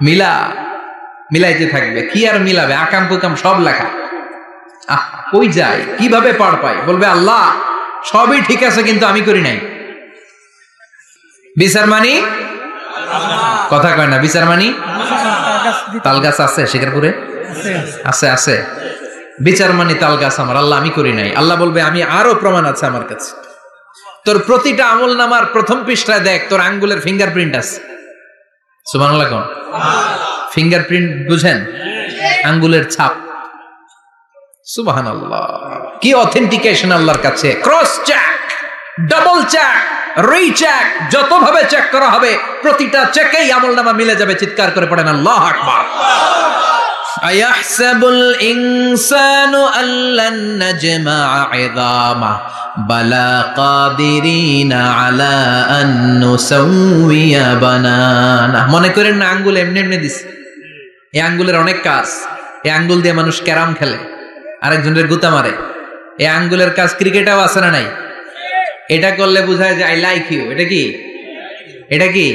মিলা মিলাইতে থাকবে। কি আর মিলাবে? আকাম কুকাম সব লেখা। কই যায়, কিভাবে পার পাই? বলবে আল্লাহ সবই ঠিক আছে, কিন্তু আমি করি নাই। বিচার মানি কথা কয় না। বিচার মানি তাল গাছ আছে শিকারপুরে? আছে আছে। বিচার মানি তাল গাছ আমার। আল্লাহ আমি করি নাই। আল্লাহ বলবে আমি আরো প্রমাণ আছে আমার কাছে। তোর প্রতিটা আমল নামার প্রথম পৃষ্ঠায় দেখ, তোর আঙ্গুলের ফিঙ্গারপ্রিন্ট আছে। সুবহানাল্লাহ কোন? ফিঙ্গারপ্রিন্ট বুঝেন? আঙ্গুলের ছাপ। সুবহানাল্লাহ, কি অথেন্টিকেশন আল্লাহর কাছে। Cross check, double check, recheck, যতভাবে চেক করা হবে প্রতিটা চেকেই আমলনামা মিলে যাবে। চিৎকার করে পড়েন আল্লাহু আকবার। আয়াহসাবুল ইনসানু আল্লান নাজমা'a 'ইযামা বালা কাদিরিনা আলা আন নুসাউইয়া বানানা। মনে করেন না আঙ্গুল এমনি এমনি দিছে। এই আঙ্গুলের অনেক কাজ। এই আঙ্গুল দিয়ে মানুষ ক্যারাম খেলে, আরেকজনের গুতা মারে। এই আঙ্গুলের কাজ ক্রিকেটেও আছে না নাই? এটা করলে বোঝায় যে আই লাইক ইউ। এটা কি? এটা কি?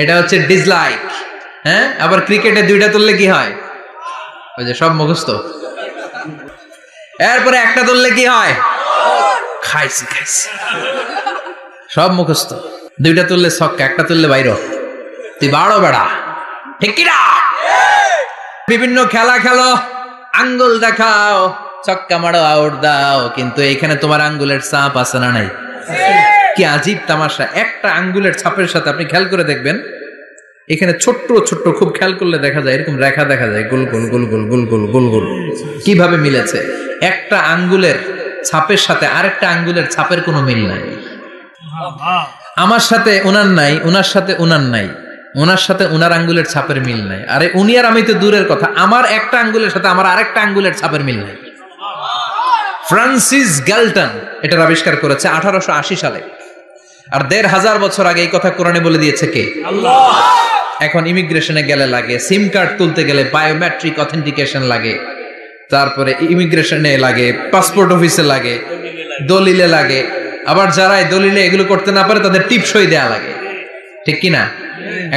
এটা হচ্ছে ডিসলাইক। হ্যাঁ, আবার ক্রিকেটে 2টা তুললে কি হয়? ওই যে সব মুখস্থ। এরপরে একটা তুললে কি হয়? খাইছি খাইছি, সব মুখস্থ। 2টা তুললে ছক্কা, একটা তুললে বাইরে। তুই বাড়ো বেড়া, ঠিক কি না? বিভিন্ন খেলা খেলো, আঙ্গুল দেখাও, ছক্কা মারো, আউট দাও, কিন্তু এখানে তোমার আঙ্গুলের ছাপ আছে না নাই? কি আজীব তামাশা। একটা আঙ্গুলের ছাপের সাথে আপনি খেয়াল করে দেখবেন, এখানে ছোট্ট ছোট্ট, খুব খেয়াল করলে দেখা যায় এরকম রেখা দেখা যায়, গোল গোল গোল গোল গোল গোল গোল গোল। কিভাবে মিলেছে? একটা আঙ্গুলের ছাপের সাথে আরেকটা আঙ্গুলের ছাপের কোনো মিল নাই। আমার সাথে উনার নাই, উনার সাথে উনার নাই, ওনার সাথে উনার আঙ্গুলের ছাপের মিল নাই। আরে উনি আর আমি তো দূরের কথা, আমার একটা আঙ্গুলের সাথে আমার আরেকটা আঙ্গুলের ছাপের মিল নাই। ফ্রান্সিস গ্যালটন এটার আবিষ্কার করেছে 1880 সালে। আর 1500 বছর আগে এই কথা কোরআনে বলে দিয়েছে কে? আল্লাহ। এখন ইমিগ্রেশনে গেলে লাগে, সিম কার্ড তুলতে গেলে বায়োমেট্রিক অথেন্টিকেশন লাগে, তারপরে ইমিগ্রেশনে লাগে, পাসপোর্ট অফিসে লাগে, দলিলে লাগে। আবার যারা দলিলে এগুলো করতে না পারে তাদের টিপ সই দেয়া লাগে, ঠিক কিনা?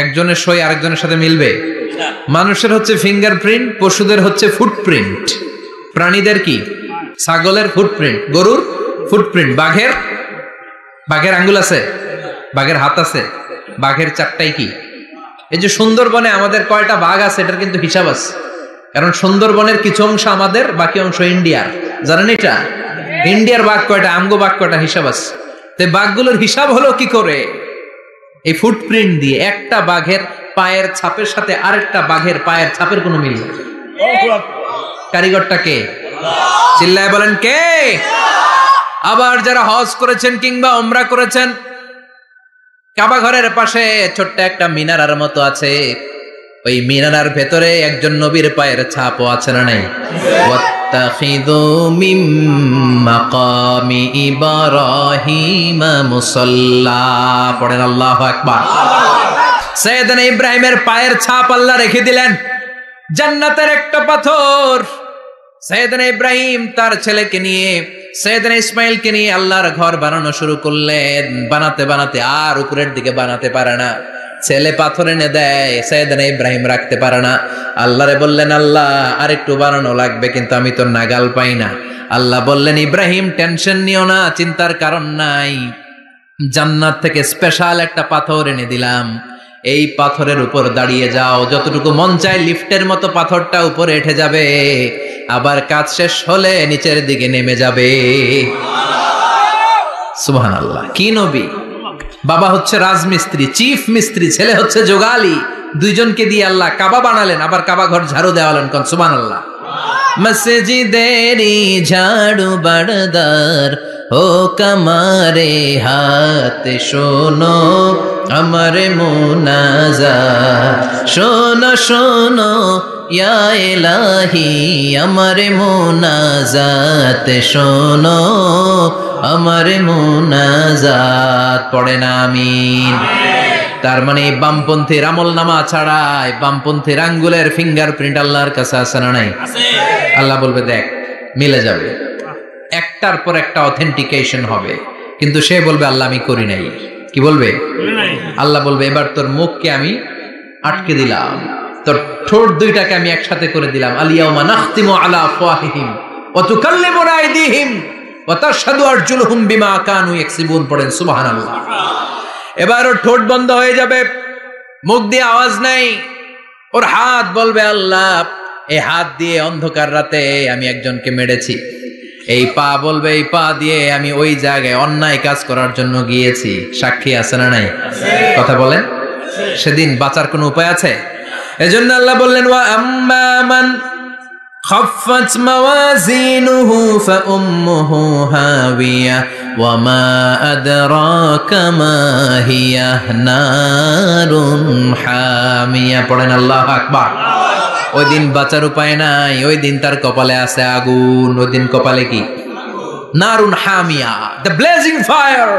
একজনের সই আরেকজনের সাথে মিলবে? মানুষের হচ্ছে ফিঙ্গারপ্রিন্ট, পশুদের হচ্ছে ফুটপ্রিন্ট। প্রাণীদের কি? ছাগলের ফুটপ্রিন্ট, গরুর ফুটপ্রিন্ট, বাঘের আঙ্গুল আছে, বাঘের হাত আছে, বাঘের 4টাই কি? এই যে সুন্দরবনে আমাদের কয়টা বাঘ আছে এটার কিন্তু হিসাব আছে, কারণ সুন্দরবনের কিছু অংশ আমাদের, বাকি অংশ ইন্ডিয়ার। জানেন এটা? ইন্ডিয়ার বাঘ কয়টা, আমগো বাঘ কয়টা, হিসাব আছে। তো বাঘগুলোর হিসাব হলো কি করে? এই ফুটপ্রিন্ট দিয়ে। একটা বাঘের পায়ের ছাপের সাথে আরেকটা বাঘের পায়ের ছাপের কোনো মিল নেই। কারিগরটা কে? চিল্লায় বলেন কে? আবার যারা হজ করেছেন কিংবা উমরা করেছেন, কাবা ঘরের পাশে ছোট্ট একটা মিনারার মতো আছে, ওই মিনারার ভেতরে একজন নবীর পায়ের ছাপও আছে না নাই? ওয়াত্তাখিযু মিন মাকামি ইব্রাহিম মুসাল্লা। পড়েন আল্লাহু আকবার। সাইয়েদনা ইব্রাহিমের পায়ের ছাপ আল্লাহ রেখে দিলেন জান্নাতের একটা পাথর। সাইয়েদনা ইব্রাহিম তার ছেলেকে নিয়ে, সাইয়েদনা ইসমাইলকে নিয়ে আল্লাহর ঘর বানানো শুরু করলেন। বানাতে বানাতে আর উপরের দিকে বানাতে পারে না, ছেলে পাথর এনে দেয়, সাইয়েদনা ইব্রাহিম রাখতে পারে না। আল্লাহরে বললেন, আল্লাহ আরেকটু বানানো লাগবে, কিন্তু আমি তো নাগাল পাই না। আল্লাহ বললেন, ইব্রাহিম টেনশন নিও না, চিন্তার কারণ নাই, জান্নাত থেকে স্পেশাল একটা পাথর এনে দিলাম। এই পাথরের উপর দাঁড়িয়ে যাও, যতটুকু মন চায় লিফটের মতো পাথরটা উপরে উঠে যাবে, আবার কাজ শেষ হলে নিচের দিকে নেমে যাবে। সুবহানাল্লাহ, কি নবী! বাবা হচ্ছে রাজমিস্ত্রি, চিফ মিস্ত্রি, ছেলে হচ্ছে যোগালী, দুইজনকে দিয়ে আল্লাহ কাবা বানালেন, আবার কাবা ঘর ঝাড়ু দেওয়ালেন। কোন সুবহানাল্লাহ। মসজিদেরি ঝাড়ু বারদার ও কামারে হাত, শোনো আমার মুনাজাত, শোনো শোনো ইয়া ইলাহি আমার মুনাজাত, শোনো আমার মুনাজাত। পড়েন আমিন। তার মানে বামপন্থীর আমল নামা ছাড়াই বামপন্থীর আঙ্গুলের ফিঙ্গারপ্রিন্ট আল্লাহর কাছে আছে না নাই? আল্লাহ বলবে দেখ মিলে যাবে, একটার পর একটা অথেন্টিকেশন হবে, কিন্তু সে বলবে আল্লাহ আমি করি নাই। কি বলবে? আল্লাহ বলবে এবার তোর মুখকে আমি আটকে দিলাম, তোর ঠোঁট দুইটাকে আমি একসাথে করে দিলাম। আলিয়াউমা নাখতিমু আলা আফওয়াহিহিম ওয়া তুকাল্লিমুনা আইদিহিম ওয়া তাশহাদু আরজুলুহুম বিমা কানু ইয়াকসিবুন। পড়েন সুবহানাল্লাহ। এবার ওর ঠোঁট বন্ধ হয়ে যাবে, মুখ দিয়ে আওয়াজ নাই, ওর হাত বলবে আল্লাহ এই হাত দিয়ে অন্ধকার রাতে আমি একজনকে মেরেছি, এই পা বলবে এই পা দিয়ে আমি ওই জায়গায় অন্যায় কাজ করার জন্য গিয়েছি। সাক্ষী আছে না নাই? কথা বলেন। সেদিন বাঁচার কোনো উপায় আছে? এজন্য আল্লাহ বললেন ওয়া আম্মা মান খাফফাত মাওয়াজিনুহু ফাউম্মুহু হাওিয়া ওয়া মা আদরাকা মা হিয়া নারুন হামিয়া। পড়েন আল্লাহু আকবার। ওই দিন বাঁচার উপায় নাই, ওই দিন তার কপালে আছে আগুন। ওই দিন কপালে কি? নারুন হামিয়া, the blazing fire,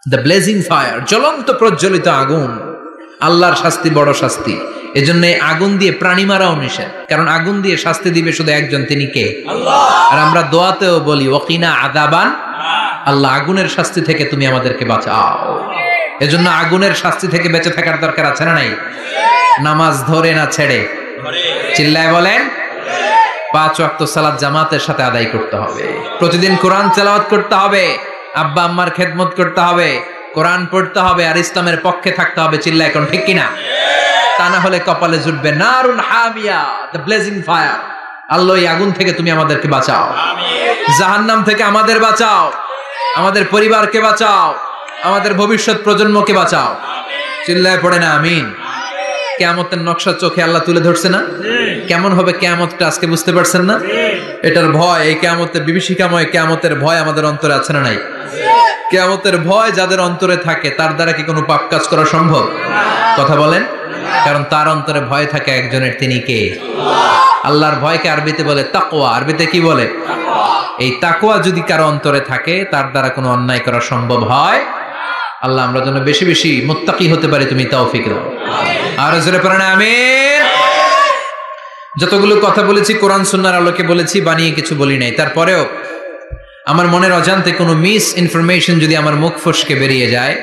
the blazing fire, জ্বলন্ত প্রজ্বলিত আগুন। আল্লাহর শাস্তি বড় শাস্তি। এজন্য আগুন দিয়ে প্রাণী মারাও নিষেধ, কারণ আগুন দিয়ে শাস্তি দিবে শুধু একজন, তিনি কে? আল্লাহ। আর আমরা দোয়াতেও বলি ওয়াকিনা আযাবান, আল্লাহ আগুনের শাস্তি থেকে তুমি আমাদেরকে বাঁচাও। এজন্য আগুনের শাস্তি থেকে বেঁচে থাকার দরকার আছে না নাই? নামাজ ধরে না ছেড়ে? চিল্লায় বলেন। 5 ওয়াক্ত সালাত জামাতের সাথে আদায় করতে হবে, প্রতিদিন কোরআন তেলাওয়াত করতে হবে, আব্বা আম্মার খেদমত করতে হবে, কোরআন পড়তে হবে, আর ইসলামের পক্ষে থাকতে হবে। চিল্লায় কোন ঠিক কিনা? তা না হলে কপালে জুটবে নারুন হামিয়া, দ্য ব্লেজিং ফায়ার। আল্লাহ এই আগুন থেকে তুমি আমাদেরকে বাঁচাও, জাহান্নাম থেকে আমাদের বাঁচাও, আমাদের পরিবারকে বাঁচাও, আমাদের ভবিষ্যৎ প্রজন্মকে বাঁচাও। চিল্লায় পড়ে না আমিন। কিয়ামতের নকশা চোখে আল্লাহ তুলে ধরছে না? কেমন হবে কিয়ামতটা আজকে বুঝতে পারছেন না? এটার ভয়, এই কিয়ামতের বিভীষিকাময় কিয়ামতের ভয় আমাদের অন্তরে আছে না নাই? কিয়ামতের ভয় যাদের অন্তরে থাকে তার দ্বারা কি কোনো পাপ কাজ করা সম্ভব? কথা বলেন। কারণ তার অন্তরে ভয় থাকে একজনের, তিনি কে? আল্লাহর ভয়কে আরবিতে বলে তাকওয়া। আরবিতে কি বলে? এই তাকওয়া যদি কারো অন্তরে থাকে তার দ্বারা কোনো অন্যায় করা সম্ভব হয়। আল্লাহ আমরা যেন বেশি বেশি মুত্তাকি হতে পারি, তুমি তৌফিক দাও। আর জোরে পড়েন আমিন। যতগুলো কথা বলেছি কোরআন সুন্নাহর আলোকে বলেছি, বানিয়ে কিছু বলি নাই। তারপরেও আমার মনের অজান্তে কোনো মিস ইনফরমেশন যদি আমার মুখ ফসকে বেরিয়ে যায়,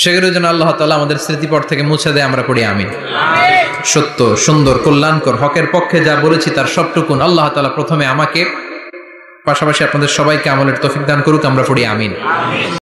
সেগুলো যেন আল্লাহ তাআলা আমাদের স্মৃতিপট থেকে মুছে দেয়, আমরা পড়ি আমিন। সত্য, সুন্দর, কল্যাণকর, হকের পক্ষে যা বলেছি তার সবটুকুন আল্লাহ তাআলা প্রথমে আমাকে, পাশাপাশি আপনাদের সবাইকে আমলের তৌফিক দান করুক, আমরা পড়ি আমিন।